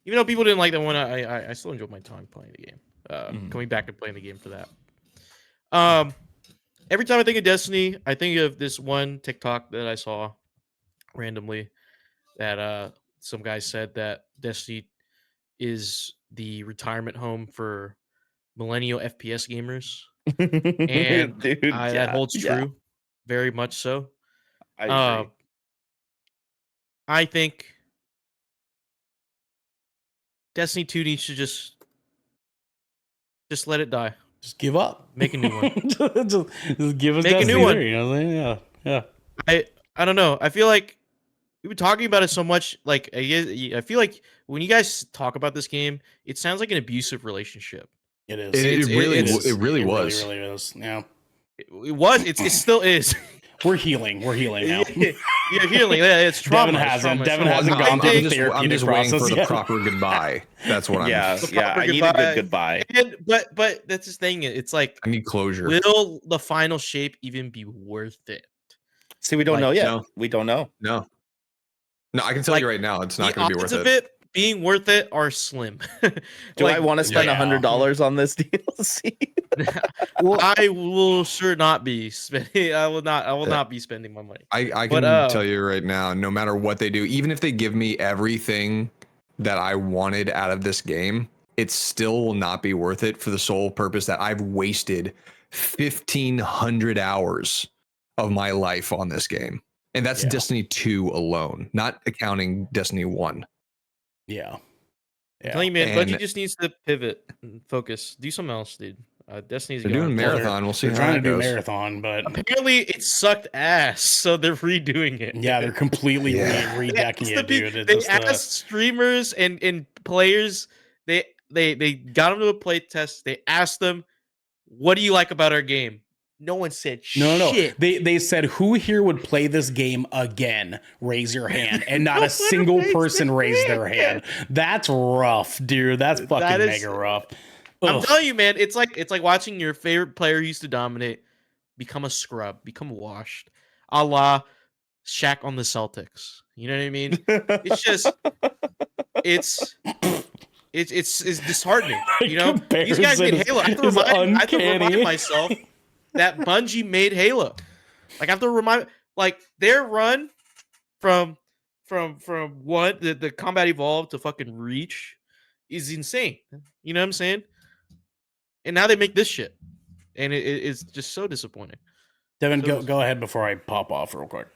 Even though people didn't like that one, I still enjoyed my time playing the game. Coming back and playing the game for that. Every time I think of Destiny, I think of this one TikTok that I saw randomly that some guy said that Destiny is the retirement home for millennial FPS gamers, and Dude, that holds true, very much so. I agree. I think Destiny 2 needs to just let it die. Just give up. Make a new one. just give us Make a Destiny new one. 3, Yeah. I don't know. I feel like we've been talking about it so much. Like I feel like when you guys talk about this game, it sounds like an abusive relationship. It is. It really was. It really is. Yeah. It was. It still is. We're healing. We're healing now. You're healing. Yeah, it's trauma. Devin hasn't gone through the therapeutic I'm just waiting process for the yet. proper goodbye. That's what I'm. Yeah. proper I need a good goodbye. But that's the thing. It's like, I need closure. will the final shape even be worth it? See, we don't know yet. No. We don't know. No, I can tell you right now, it's not going to be worth The odds it. of it being worth it are slim. Do I want to spend yeah. $100 on this DLC? I will sure not be spending. I will not be spending my money. I can tell you right now, no matter what they do, even if they give me everything that I wanted out of this game, it still will not be worth it for the sole purpose that I've wasted 1,500 hours of my life on this game. And that's Destiny 2 alone, not accounting Destiny 1. Yeah. I'm telling you, man, Bungie just needs to pivot and focus. Do something else, dude. Destiny's They're going doing terrible. marathon. We'll see They're how trying that to do goes. marathon, but Apparently, it sucked ass, so they're redoing it. yeah, they're completely Yeah. redecking it, dude. It's They just asked streamers and players. They got them to a play test. They asked them, "What do you like about our game?" No one said no. shit. They said, "Who here would play this game again? Raise your hand." And not No a one single raised person their raised their hand. That's rough, dude. That's fucking That is- mega rough. I'm Ugh. telling you, man. It's like watching your favorite player who used to dominate become a scrub, become washed, a la Shaq on the Celtics. You know what I mean? It's just it's disheartening. You know, these guys Comparison made Halo. I have to is remind uncanny. myself that Bungie made Halo. Like I have to remind, like their run from what the Combat Evolved to fucking Reach is insane. You know what I'm saying? And now they make this shit, and it's just so disappointing. Devin, So- go ahead before I pop off real quick.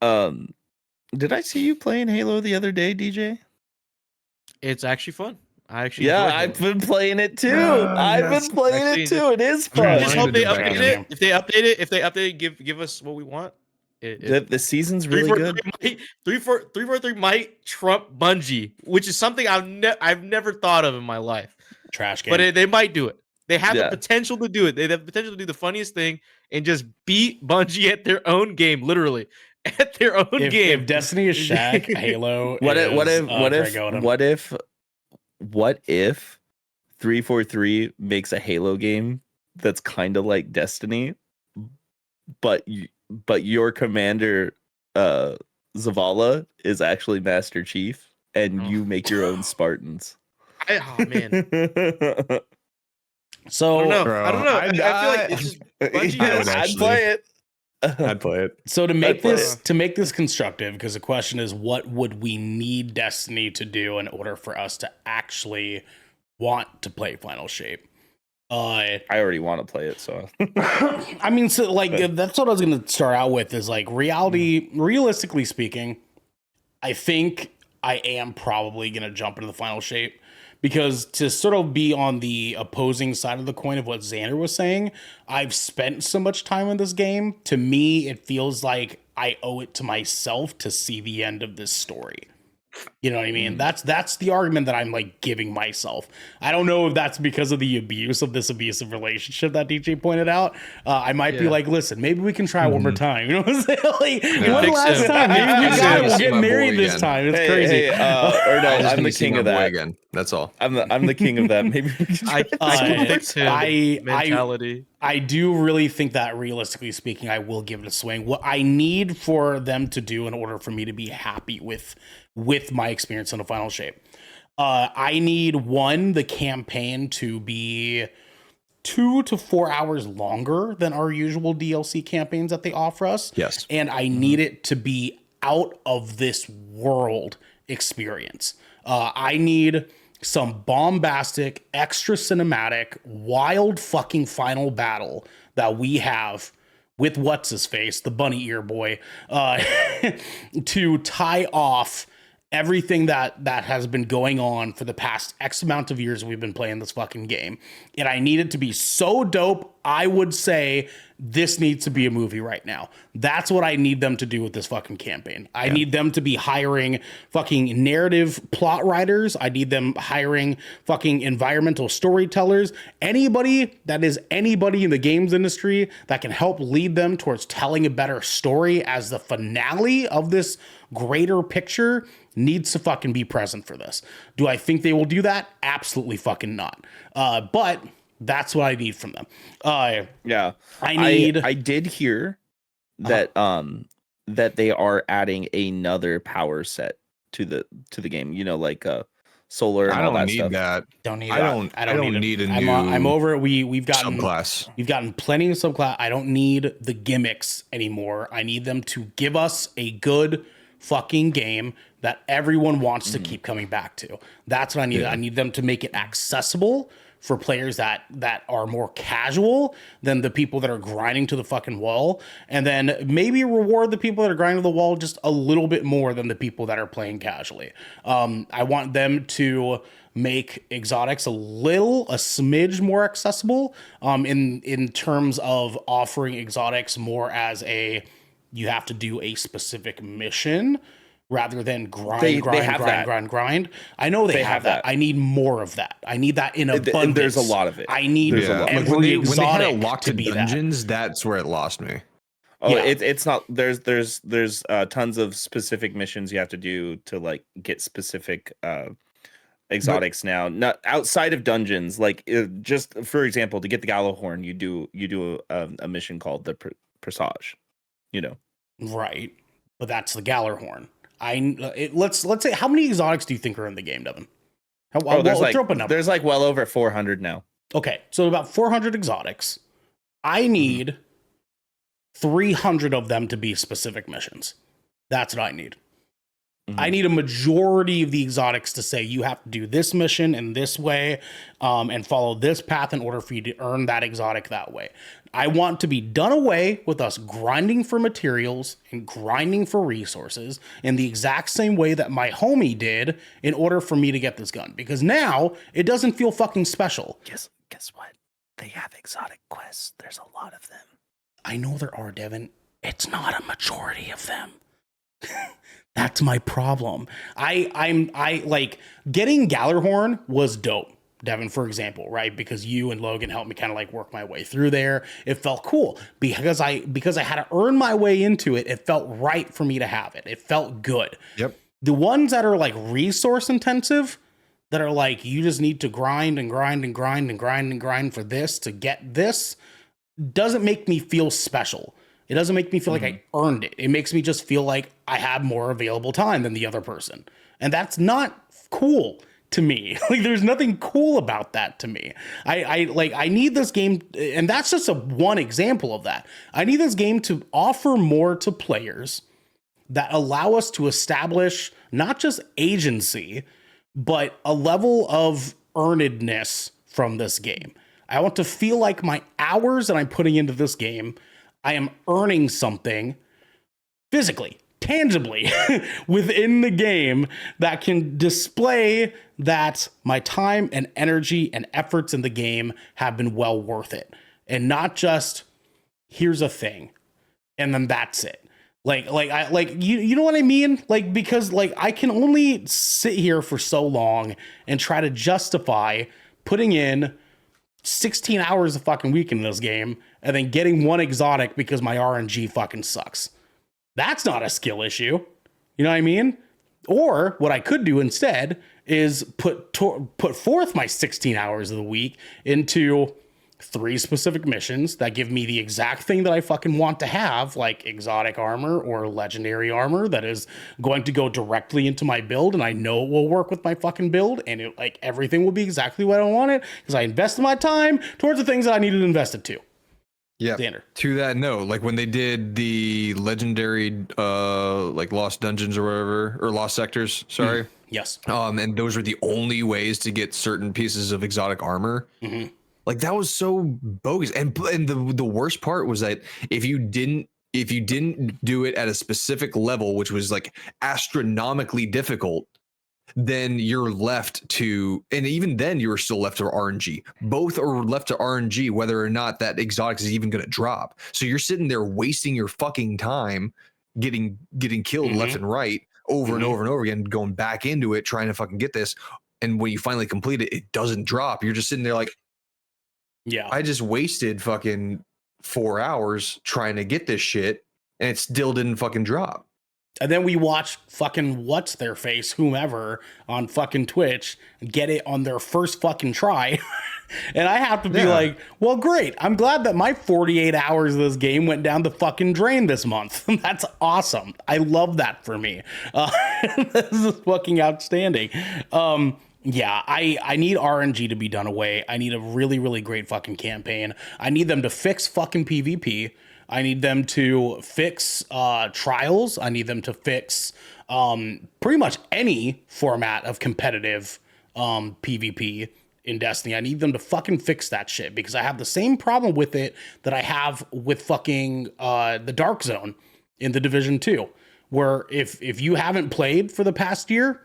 Did I see you playing Halo the other day, DJ? It's actually fun. I actually Yeah, enjoy Halo. I've been playing it too. I've yes. been playing Actually, it too. It is I fun. just Fine. hope they Fine. update Fine. it. If they update it, give us what we want. The season's really good. 343 might trump Bungie, which is something I've never thought of in my life. Trash game. But they might do it. They have Yeah. the potential to do it. They have the potential to do the funniest thing and just beat Bungie at their own game, literally at their own game. If Destiny is Shaq, Halo What is what if 343 makes a Halo game that's kind of like Destiny, but your commander Zavala is actually Master Chief, and you make your own Spartans. Oh man, So I don't know. Bro, I don't know. I I'd- feel like it's just Bungie I would has- I'd actually- play it. I'd play it. So to make play this constructive, because the question is, what would we need Destiny to do in order for us to actually want to play Final Shape? I already want to play it, so I mean, so like that's what I was going to start out with. Is like realistically speaking, I think I am probably going to jump into the Final Shape. Because to sort of be on the opposing side of the coin of what Xander was saying, I've spent so much time in this game. To me, it feels like I owe it to myself to see the end of this story. You know what I mean? That's the argument that I'm like giving myself. I don't know if that's because of the abuse of this abusive relationship that DJ pointed out. I might be Yeah. like, listen, maybe we can try one more time. You know what I'm saying? Like, when the Fix last him. time? Maybe we I got it. just We'll see get my boy married this again. time. It's Hey, crazy. or no, I just I'm the need to see king my of boy that. again. That's all. I'm the king of that. Maybe we can I can fix him I- mentality. I do really think that realistically speaking, I will give it a swing. What I need for them to do in order for me to be happy with my experience in the Final Shape, I need the campaign to be 2 to 4 hours longer than our usual DLC campaigns that they offer us. Yes. And I need it to be out of this world experience. I need some bombastic, extra cinematic, wild fucking final battle that we have with what's his face, the bunny ear boy, to tie off everything that has been going on for the past X amount of years we've been playing this fucking game. And I need it to be so dope, I would say this needs to be a movie right now. That's what I need them to do with this fucking campaign. I need them to be hiring fucking narrative plot writers. I need them hiring fucking environmental storytellers. Anybody that is anybody in the games industry that can help lead them towards telling a better story as the finale of this greater picture needs to fucking be present for this. Do I think they will do that? Absolutely fucking not. But that's what I need from them. Yeah, I did hear that that they are adding another power set to the game. You know, like solar and I all don't that need stuff. that. don't need. I don't need a new I'm over it. We've gotten subclass. We've gotten plenty of subclass. I don't need the gimmicks anymore. I need them to give us a good fucking game that everyone wants to keep coming back to. That's what I need. Yeah. I need them to make it accessible for players that are more casual than the people that are grinding to the fucking wall, and then maybe reward the people that are grinding to the wall just a little bit more than the people that are playing casually. I want them to make exotics a smidge more accessible, in terms of offering exotics more as you have to do a specific mission rather than grind. I know they have that. I need more of that. I need that in abundance. There's a lot of it. I need There's a lot. every When they had exotic it locked to to be dungeons, that's where it lost me. Oh, Yeah. it's not. There's tons of specific missions you have to do to like get specific exotics now. Not outside of dungeons. Like just for example, to get the Gallowhorn, you do a mission called the Presage. You know. Right, but that's the Gallarhorn. Let's say, how many exotics do you think are in the game, Devin? Throw up a number. There's like well over 400 now. Okay, so about 400 exotics. I need 300 of them to be specific missions. That's what I need. I need a majority of the exotics to say you have to do this mission in this way, and follow this path in order for you to earn that exotic that way. I want to be done away with us grinding for materials and grinding for resources in the exact same way that my homie did in order for me to get this gun. Because now it doesn't feel fucking special. Guess what? They have exotic quests. There's a lot of them. I know there are, Devin. It's not a majority of them. That's my problem. I like getting Gallarhorn was dope, Devin, for example, right? Because you and Logan helped me kind of like work my way through there. It felt cool because I had to earn my way into it. It felt right for me to have it. It felt good. Yep. The ones that are like resource intensive, that are like you just need to grind and grind and grind and grind and grind for this to get this, doesn't make me feel special. It doesn't make me feel like I earned it. It makes me just feel like I have more available time than the other person. And that's not cool to me. Like there's nothing cool about that to me. I need this game, and that's just one example of that. I need this game to offer more to players that allow us to establish not just agency, but a level of earnedness from this game. I want to feel like my hours that I'm putting into this game, I am earning something physically, tangibly within the game that can display that my time and energy and efforts in the game have been well worth it. And not just, here's a thing, and then that's it. You know what I mean? Like, because like I can only sit here for so long and try to justify putting in 16 hours a fucking week in this game and then getting one exotic because my RNG fucking sucks. That's not a skill issue. You know what I mean? Or what I could do instead is put forth my 16 hours of the week into 3 specific missions that give me the exact thing that I fucking want to have, like exotic armor or legendary armor that is going to go directly into my build, and I know it will work with my fucking build, and it, like, everything will be exactly what I want it because I invested my time towards the things that I needed to invest it to. Yeah. Standard. To that note, like when they did the legendary like lost dungeons or whatever, or lost sectors, sorry. Yes. And those were the only ways to get certain pieces of exotic armor. Like that was so bogus. And the worst part was that if you didn't do it at a specific level, which was like astronomically difficult, then you're left to, and even then you were still left to RNG. Both are left to RNG, whether or not that exotic is even going to drop. So you're sitting there wasting your fucking time getting killed left and right over and over and over again, going back into it, trying to fucking get this. And when you finally complete it, it doesn't drop. You're just sitting there like, yeah, I just wasted fucking 4 hours trying to get this shit and it still didn't fucking drop. And then we watch fucking what's their face, whomever, on fucking Twitch get it on their first fucking try. And I have to be like, well, great. I'm glad that my 48 hours of this game went down the fucking drain this month. That's awesome. I love that for me. This is fucking outstanding. Yeah, I need RNG to be done away. I need a really, really great fucking campaign. I need them to fix fucking PvP. I need them to fix trials. I need them to fix pretty much any format of competitive PvP in Destiny. I need them to fucking fix that shit because I have the same problem with it that I have with fucking the Dark Zone in the Division 2, where if you haven't played for the past year,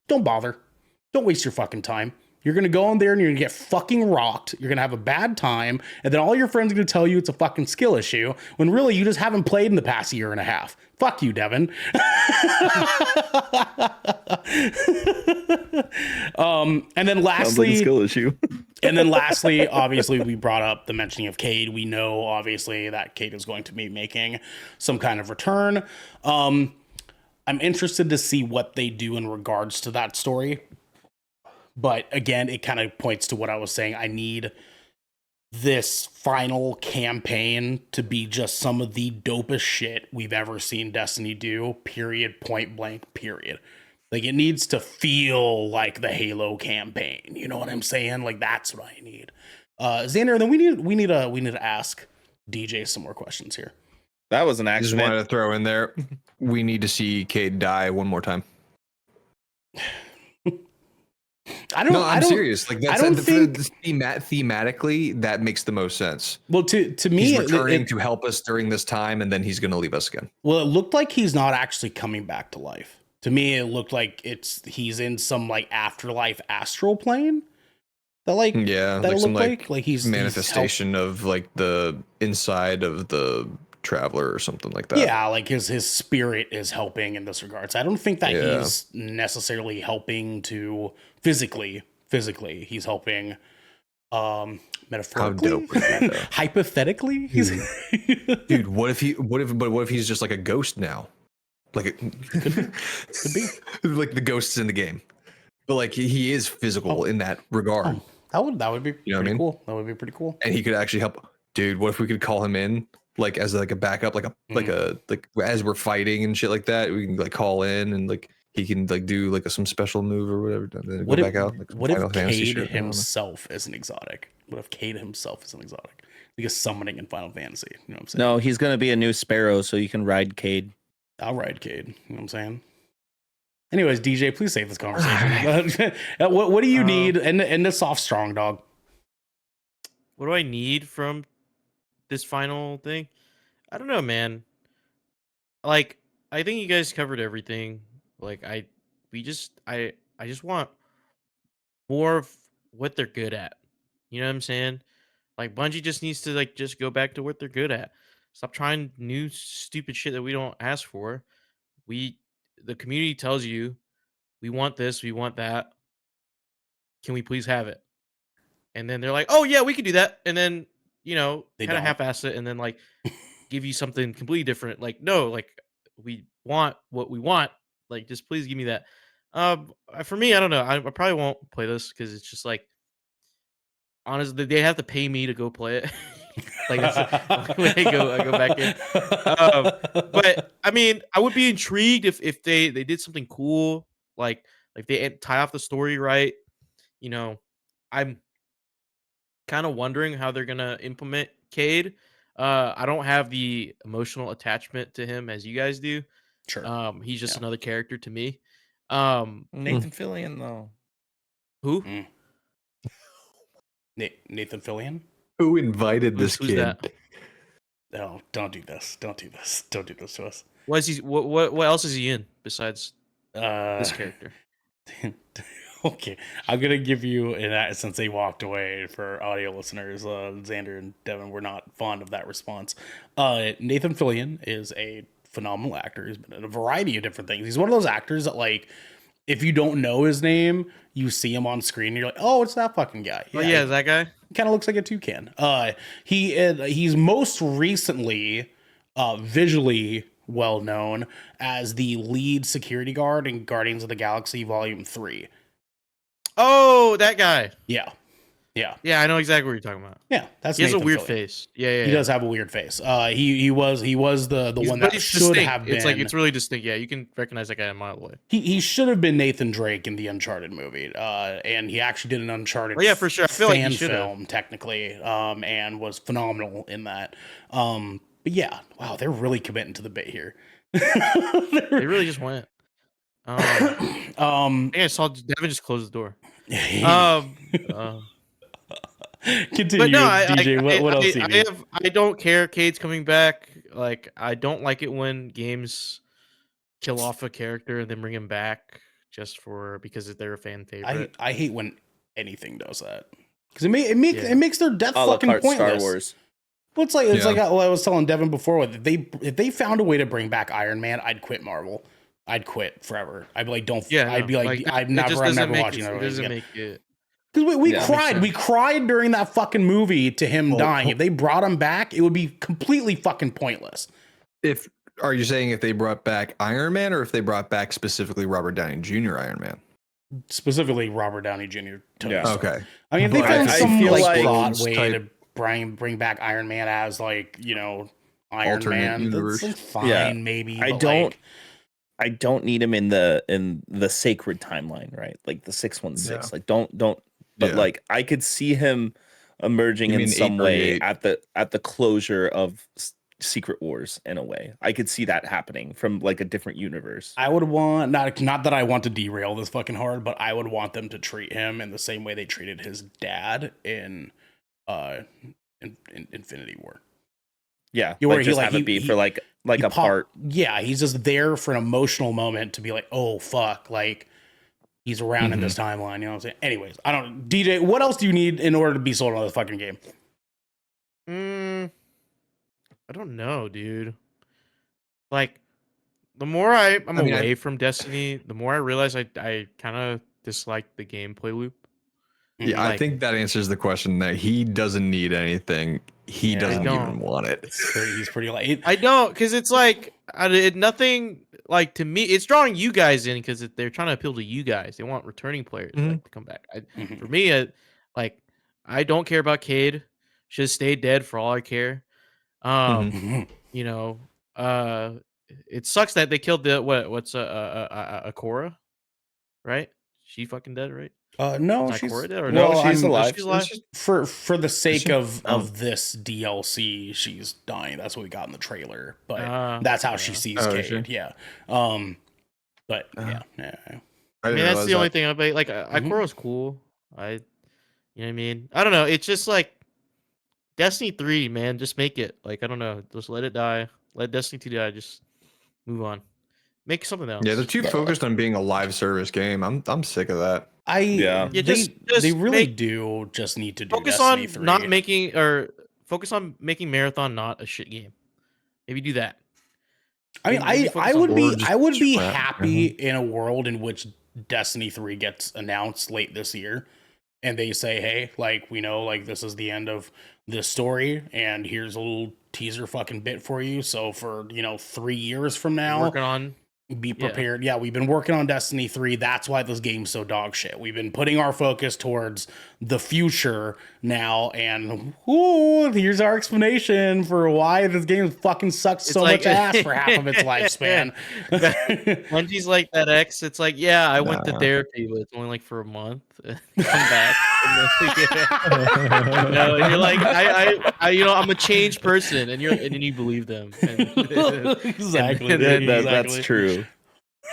don't bother. Don't waste your fucking time. You're going to go in there and you're going to get fucking rocked. You're going to have a bad time. And then all your friends are going to tell you it's a fucking skill issue when really you just haven't played in the past year and a half. Fuck you, Devin. And then lastly, like skill issue. and then lastly, obviously, we brought up the mentioning of Cade. We know, obviously, that Cade is going to be making some kind of return. I'm interested to see what they do in regards to that story. But again, it kind of points to what I was saying. I need this final campaign to be just some of the dopest shit we've ever seen Destiny do, period, point blank, period. Like, it needs to feel like the Halo campaign. You know what I'm saying? Like, that's what I need. Xander, then we need to ask DJ some more questions here. That was an I just accident. wanted to throw in there. We need to see Cade die one more time. I'm serious. Like, that's, I don't think thematically that makes the most sense. Well, to me, He's returning to help us during this time, and then he's going to leave us again. Well, it looked like he's not actually coming back to life. To me, it looked like he's in some like afterlife astral plane. That like some like he's manifestation of like the inside of the traveler or something like that. Yeah, like his spirit is helping in this regard. So I don't think that he's necessarily helping to physically. He's helping metaphorically. How dope would that be, hypothetically. Dude, what if he's just like a ghost now? Like it could be. Like the ghosts in the game. But like he is physical in that regard. That would be You know what I pretty mean? cool. That would be pretty cool. And he could actually help. Dude, what if we could call him in like as like a backup, like as we're fighting and shit like that, we can like call in and like he can like do like some special move or whatever, and then go back out. Like What if Cade shit, himself is an exotic? What if Cade himself is an exotic? Like a summoning in Final Fantasy. You know what I'm saying? No, he's gonna be a new Sparrow, so you can ride Cade. I'll ride Cade. You know what I'm saying? Anyways, DJ, please save this conversation. What do you need? And this soft strong dog. What do I need from this final thing? I don't know, man. Like, I think you guys covered everything. Like, I just want more of what they're good at. You know what I'm saying? Like, Bungie just needs to like just go back to what they're good at. Stop trying new stupid shit that we don't ask for. The community tells you, we want this, we want that. Can we please have it? And then they're like, oh yeah, we can do that. And then, They kind of don't. half-ass it and then like give you something completely different. Like, no, like we want what we want. Like, just please give me that. For me, I don't know. I probably won't play this because it's just like, honestly, they have to pay me to go play it. Like, when I go back in. But I mean, I would be intrigued if they did something cool, like they tie off the story right. I'm kind of wondering how they're gonna implement Cade. I don't have the emotional attachment to him as you guys do. Sure. He's just Yeah. another character to me. Nathan Fillion, though. Who? Nathan Fillion? Who invited this Who's kid? that? No, don't do this. Don't do this. Don't do this to us. What is he? What else is he in besides this This character? Okay, I'm gonna give you, and since they walked away for audio listeners, Xander and Devin were not fond of that response. Nathan Fillion is a phenomenal actor. He's been in a variety of different things. He's one of those actors that, like, if you don't know his name, you see him on screen, and you're like, oh, it's that fucking guy. Oh yeah, is that guy? Kind of looks like a toucan. He's most recently visually well known as the lead security guard in Guardians of the Galaxy Volume 3. Oh, that guy. Yeah. Yeah, I know exactly what you're talking about. Yeah, that's He has a Nathan weird Fillion. face. Yeah. He does have a weird face. He was the one that But it's should distinct. have been. It's like it's really distinct. Yeah, you can recognize that guy a mile away. He should have been Nathan Drake in the Uncharted movie. And he actually did an Uncharted Oh, yeah, for sure. I feel like he fan should have. film technically, and was phenomenal in that. But yeah, wow, they're really committing to the bit here. They really just went. I think I saw Devin just close the door. uh, Continue, but no, DJ. What else do you need? I don't care. Cade's coming back. Like, I don't like it when games kill off a character and then bring him back just because they're a fan favorite. I hate when anything does that because it makes their death A la fucking carte pointless. Star Wars. Well, it's like what I was telling Devin before. If they found a way to bring back Iron Man, I'd quit Marvel. I'd quit forever. I'd be like, don't. Yeah, I'd be like, I'm never watching that. It doesn't make it. Because we Yeah, cried. We cried during that fucking movie to him dying. If they brought him back, it would be completely fucking pointless. Are you saying if they brought back Iron Man or if they brought back specifically Robert Downey Jr. Iron Man? Specifically, Robert Downey Jr. Yeah. Okay. I mean, if they But found I some feel like like plot way type- to bring back Iron Man as like Iron Alternate Man, universe. that's fine, Yeah. maybe. I but, don't. like, I don't need him in the sacred timeline, right? Like the 616. Yeah. Like don't. But Yeah. like I could see him emerging You in mean some way 838? at the closure of Secret Wars in a way. I could see that happening from like a different universe. I would want not that I want to derail this fucking hard, but I would want them to treat him in the same way they treated his dad in Infinity War. Yeah, Yeah, where like he, just like, have he- it be he- for like He a pop- part. Yeah, he's just there for an emotional moment to be like, oh fuck, like he's around in this timeline. You know what I'm saying? Anyways, I don't. DJ, what else do you need in order to be sold on this fucking game? I don't know, dude. Like, the more I'm away from Destiny, the more I realize I kind of dislike the gameplay loop. Yeah, I Like- think that answers the question that he doesn't need anything. He Yeah, doesn't I even don't. want it. He's pretty like. I don't, because it's like nothing. Like, to me, it's drawing you guys in because they're trying to appeal to you guys. They want returning players like, to come back. For me, I don't care about Cade. Should stay dead for all I care. You know, it sucks that they killed what's Akora, right? She fucking dead, right? No, Is she's Ikora dead or No, no? she's alive. She's alive. for the sake she? of this DLC, she's dying. That's what we got in the trailer, but that's how she sees Oh, Cade. is she? Yeah. But yeah. I mean, that's the only thing about like Ikora's cool. You know what I mean? I don't know. It's just like Destiny 3, man. Just make it. Like, I don't know. Just let it die. Let Destiny 2 die. Just move on. Make something else. Yeah, they're too focused on being a live service game. I'm sick of that. Yeah. Yeah, they just really make- do just need to do focus Destiny on 3. not making focus on making Marathon not a shit game. Maybe do that. I mean, maybe I focus on would be just I would be scrap, happy in a world in which Destiny 3 gets announced late this year and they say, hey, like, we know like this is the end of this story and here's a little teaser fucking bit for you. So for 3 years from now, Working on. be prepared. Yeah, we've been working on Destiny 3. That's why this game's so dog shit. We've been putting our focus towards the future now, and here's our explanation for why this game fucking sucks so like- much ass for half of its lifespan. Bungie's like that X. It's like, yeah, I went to Nah. therapy, but it's only like for a month. Come back. No, and you're like, I'm a changed person, and then you believe them. Exactly. And Yeah, then- that's true.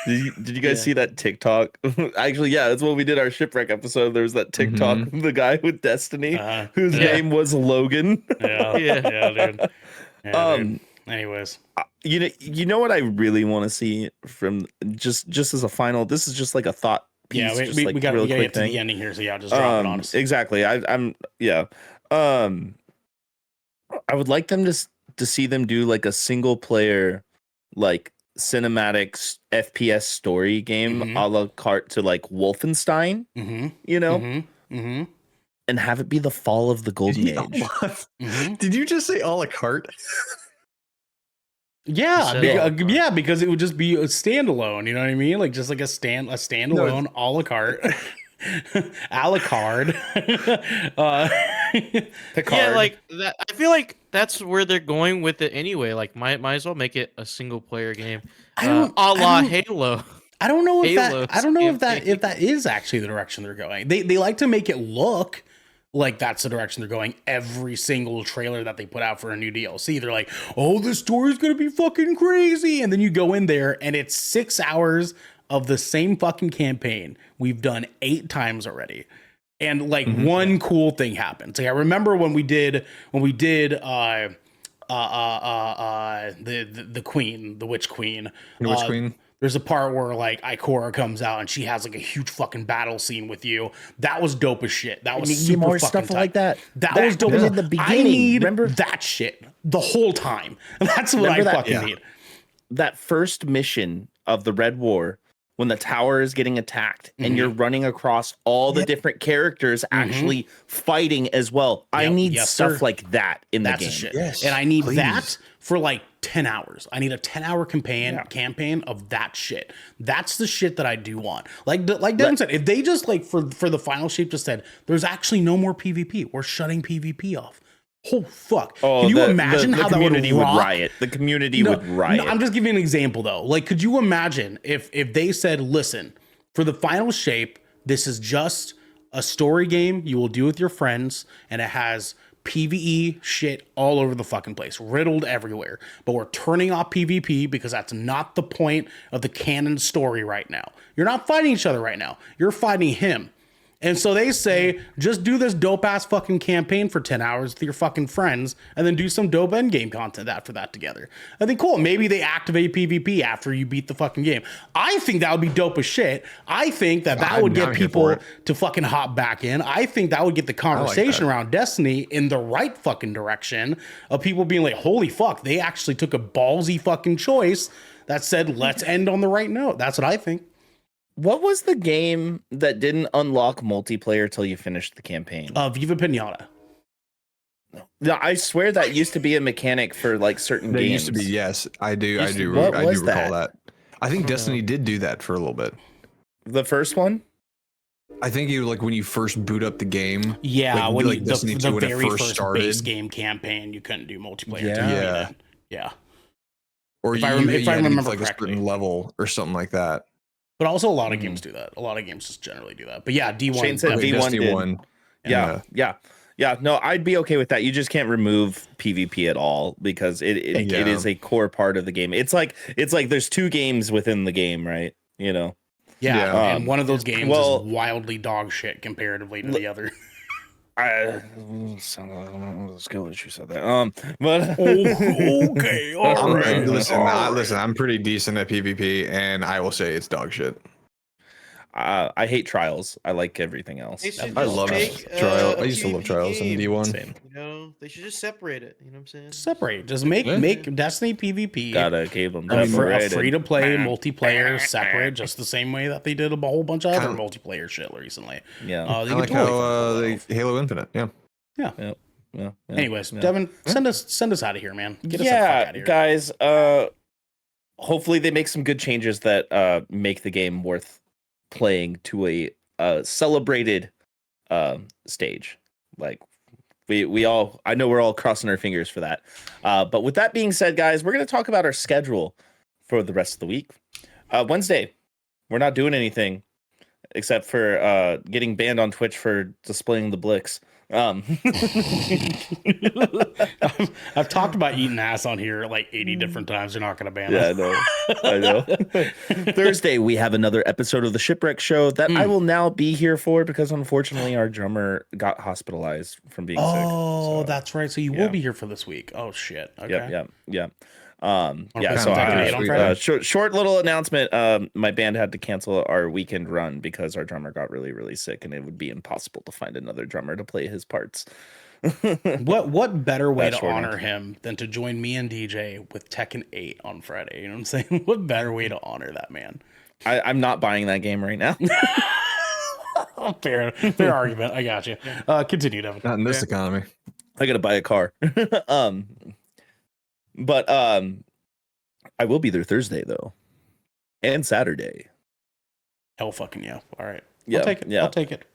Did you guys Yeah. see that TikTok? Actually, yeah, that's when we did our shipwreck episode. There was that TikTok of the guy with Destiny whose Yeah. name was Logan. Yeah, dude. Yeah, dude. Anyways, You know what I really want to see from just as a final. This is just like a thought piece. yeah, just we like got to real quick get to thing. the ending here. So yeah, just drop it on us. Exactly. I would like them to see them do like a single player like cinematic FPS story game a la carte to like Wolfenstein, Mm-hmm. and have it be the fall of the golden age. Mm-hmm. Did you just say a la carte? Yeah, So- because it would just be a standalone. You know what I mean? Like just like a standalone a la carte, a la carte. Yeah, like that. I feel like that's where they're going with it anyway. Like, might as well make it a single player game, I don't- a la I don't- Halo. I don't know if Halo that. I don't know if campaign. that is actually the direction they're going. They like to make it look like that's the direction they're going. Every single trailer that they put out for a new DLC, they're like, "Oh, the story's gonna be fucking crazy," and then you go in there and it's 6 hours of the same fucking campaign we've done 8 times already. And like one cool thing happened. Like I remember when we did the queen, the witch queen. The Witch Queen? There's a part where like Ikora comes out and she has like a huge fucking battle scene with you. That was dope as shit. That was need super more fucking stuff tight. like that. That That was dope. was as in the I beginning, need remember? that shit the whole time. That's what Remember I that? fucking Yeah. need. That first mission of the Red War, when the tower is getting attacked and you're running across all the different characters actually fighting as well. I Yep. need Yes, stuff sir. like that in That's the the game. shit. Yes, And I need please. that for like 10 hours. I need a 10-hour campaign of that shit. That's the shit that I do want. Like Devin said, if they just like for the final shape just said, there's actually no more PvP. We're shutting PvP off. Oh fuck! Can you imagine the how that community would would rock? riot? The community would riot. No, I'm just giving you an example though. Like, could you imagine if they said, "Listen, for the final shape, this is just a story game you will do with your friends, and it has PvE shit all over the fucking place, riddled everywhere. But we're turning off PvP because that's not the point of the canon story right now. You're not fighting each other right now. You're fighting him." And so they say, just do this dope ass fucking campaign for 10 hours with your fucking friends and then do some dope end game content after that together. I think cool. Maybe they activate PvP after you beat the fucking game. I think that would be dope as shit. I think that would get I'm here for people it. to fucking hop back in. I think that would get the conversation around Destiny in the right fucking direction of people being like, holy fuck, they actually took a ballsy fucking choice that said, let's end on the right note. That's what I think. What was the game that didn't unlock multiplayer till you finished the campaign? Viva Pinata. No, I swear that used to be a mechanic for like certain There games. used to be, yes. I do What was recall that? that. I think Destiny did do that for a little bit. The first one? I think you like when you first boot up the game. Yeah, like, when like you, Destiny the 2 when it very first first started. base game campaign, you couldn't do multiplayer. Yeah. till you Yeah. beat it. Yeah. Or If I you, rem- you if I had to get to, remember like a correctly. certain level or something like that. But also a lot of Mhm. games do that. A lot of games just generally do that. But yeah, D1. Shane said definitely. D1 Destiny did. 1. Yeah. No, I'd be okay with that. You just can't remove PvP at all because it Yeah. is a core part of the game. It's like there's 2 games within the game, right? You know. Yeah, Yeah. and one of those games well- is wildly dog shit comparatively to the other. Skill issue said that. But Okay, all right. Listen, I'm pretty decent at PvP, and I will say it's dog shit. I hate trials. I like everything else. They should I just love make, trial. a I used to love PvP trials in game, D1. Same. You know, they should just separate it. You know what I'm saying? Separate. Just make Destiny PvP Gotta keep them a separated. free to play multiplayer separate, just the same way that they did a whole bunch of other multiplayer shit recently. Yeah. They I could like totally how fucking pull that off. Halo Infinite. Yeah. Yeah. Anyways, Yeah. Devin, send us out of here, man. Get us the fuck Yeah, out of here. guys. Hopefully they make some good changes that make the game worth playing to a celebrated stage. Like we all, I know we're all crossing our fingers for that. But with that being said, guys, we're gonna talk about our schedule for the rest of the week. Wednesday, we're not doing anything except for getting banned on Twitch for displaying the Blix. I've talked about eating ass on here like 80 different times. They're not going to ban Yeah, us. I know. Thursday, we have another episode of the Shipwreck Show that I will now be here for because unfortunately our drummer got hospitalized from being sick. Oh, So, that's right. So you will be here for this week. Oh shit. Okay. Yep. Wanna Yeah. put So Tekken 8 on Friday? short little announcement. My band had to cancel our weekend run because our drummer got really, really sick, and it would be impossible to find another drummer to play his parts. What better way That's to short honor answer. him than to join me and DJ with Tekken 8 on Friday? You know what I'm saying? What better way to honor that man? I'm not buying that game right now. Fair argument. I got you. Continue, Devin. Not in this economy. I gotta buy a car. But I will be there Thursday though, and Saturday. Hell fucking yeah. All right. Yeah, I'll take it. yeah. I'll take it.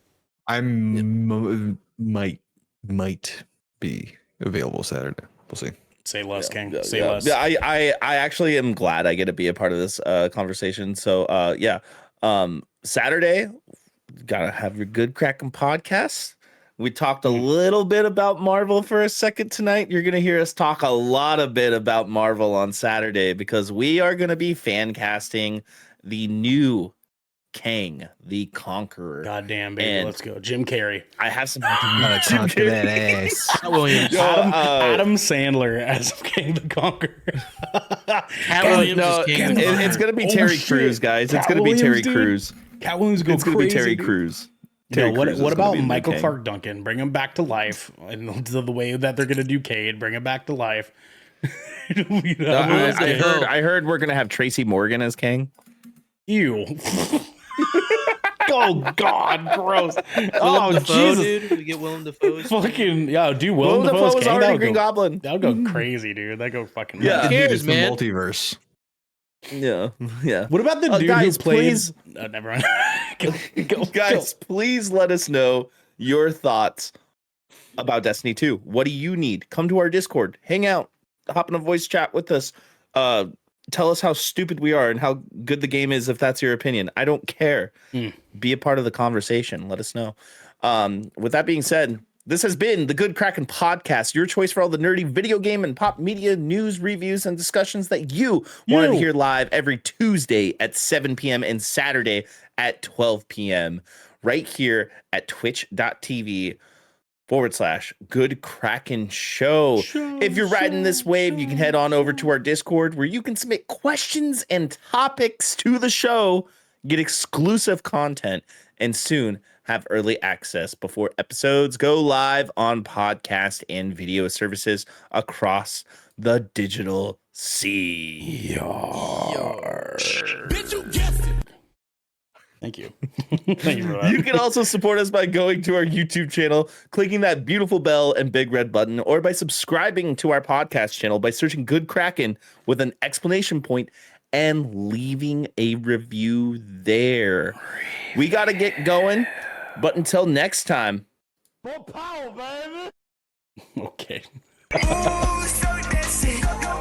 Might be available Saturday. We'll see. Say less, King. Yeah, Say yeah. less. Yeah, I actually am glad I get to be a part of this conversation. So Saturday, gotta have your good Kraken podcast. We talked a little bit about Marvel for a second tonight. You're gonna hear us talk a lot of bit about Marvel on Saturday because we are gonna be fan casting the new Kang, the Conqueror. Goddamn, baby, And- let's go. Jim Carrey. I have some. Gotta conquer that ass. Cat Williams. Yo, Adam Sandler as King the Conqueror. Cat Williams no, is King. it's gonna be Terry shit. Crews, guys. It's Cat gonna be Terry Williams, dude. Crews. Cat Williams go It's gonna crazy. be Terry dude. Crews. Yo, Terry what Crews is what gonna about be the new Michael Kang. Clark Duncan? Bring him back to life, and the way that they're gonna do Cade, bring him back to life. You know? I heard we're gonna have Tracy Morgan as Kang. Ew. Oh God, gross. Willem Oh Dafoe, Jesus. dude. We get Willem Dafoe. Fucking yeah, dude. Willem Willem Dafoe Dafoe's was Kang, already Green Goblin. that would go crazy, dude. That go fucking Yeah. nuts. Who cares, It's the man? multiverse. Yeah, yeah. What about the dude guys, who played? please- Never mind. Go, Guys, please let us know your thoughts about Destiny 2. What do you need? Come to our Discord, hang out, hop in a voice chat with us. Tell us how stupid we are and how good the game is if that's your opinion. I don't care. Be a part of the conversation. Let us know. With that being said, this has been the Good Kraken Podcast, your choice for all the nerdy video game and pop media news, reviews, and discussions that you wanted to hear live every Tuesday at 7 p.m. and Saturday at 12 p.m. right here at twitch.tv/Good Kraken Show. If you're riding this wave, you can head on over to our Discord where you can submit questions and topics to the show, get exclusive content, and soon have early access before episodes go live on podcast and video services across the digital sea. Bitch, you guessed it. Thank you. Thank you for that. You can also support us by going to our YouTube channel, clicking that beautiful bell and big red button, or by subscribing to our podcast channel by searching Good Kraken with an exclamation point and leaving a review there. We got to get going, but until next time. More power, baby. Okay. Oh, so that shit.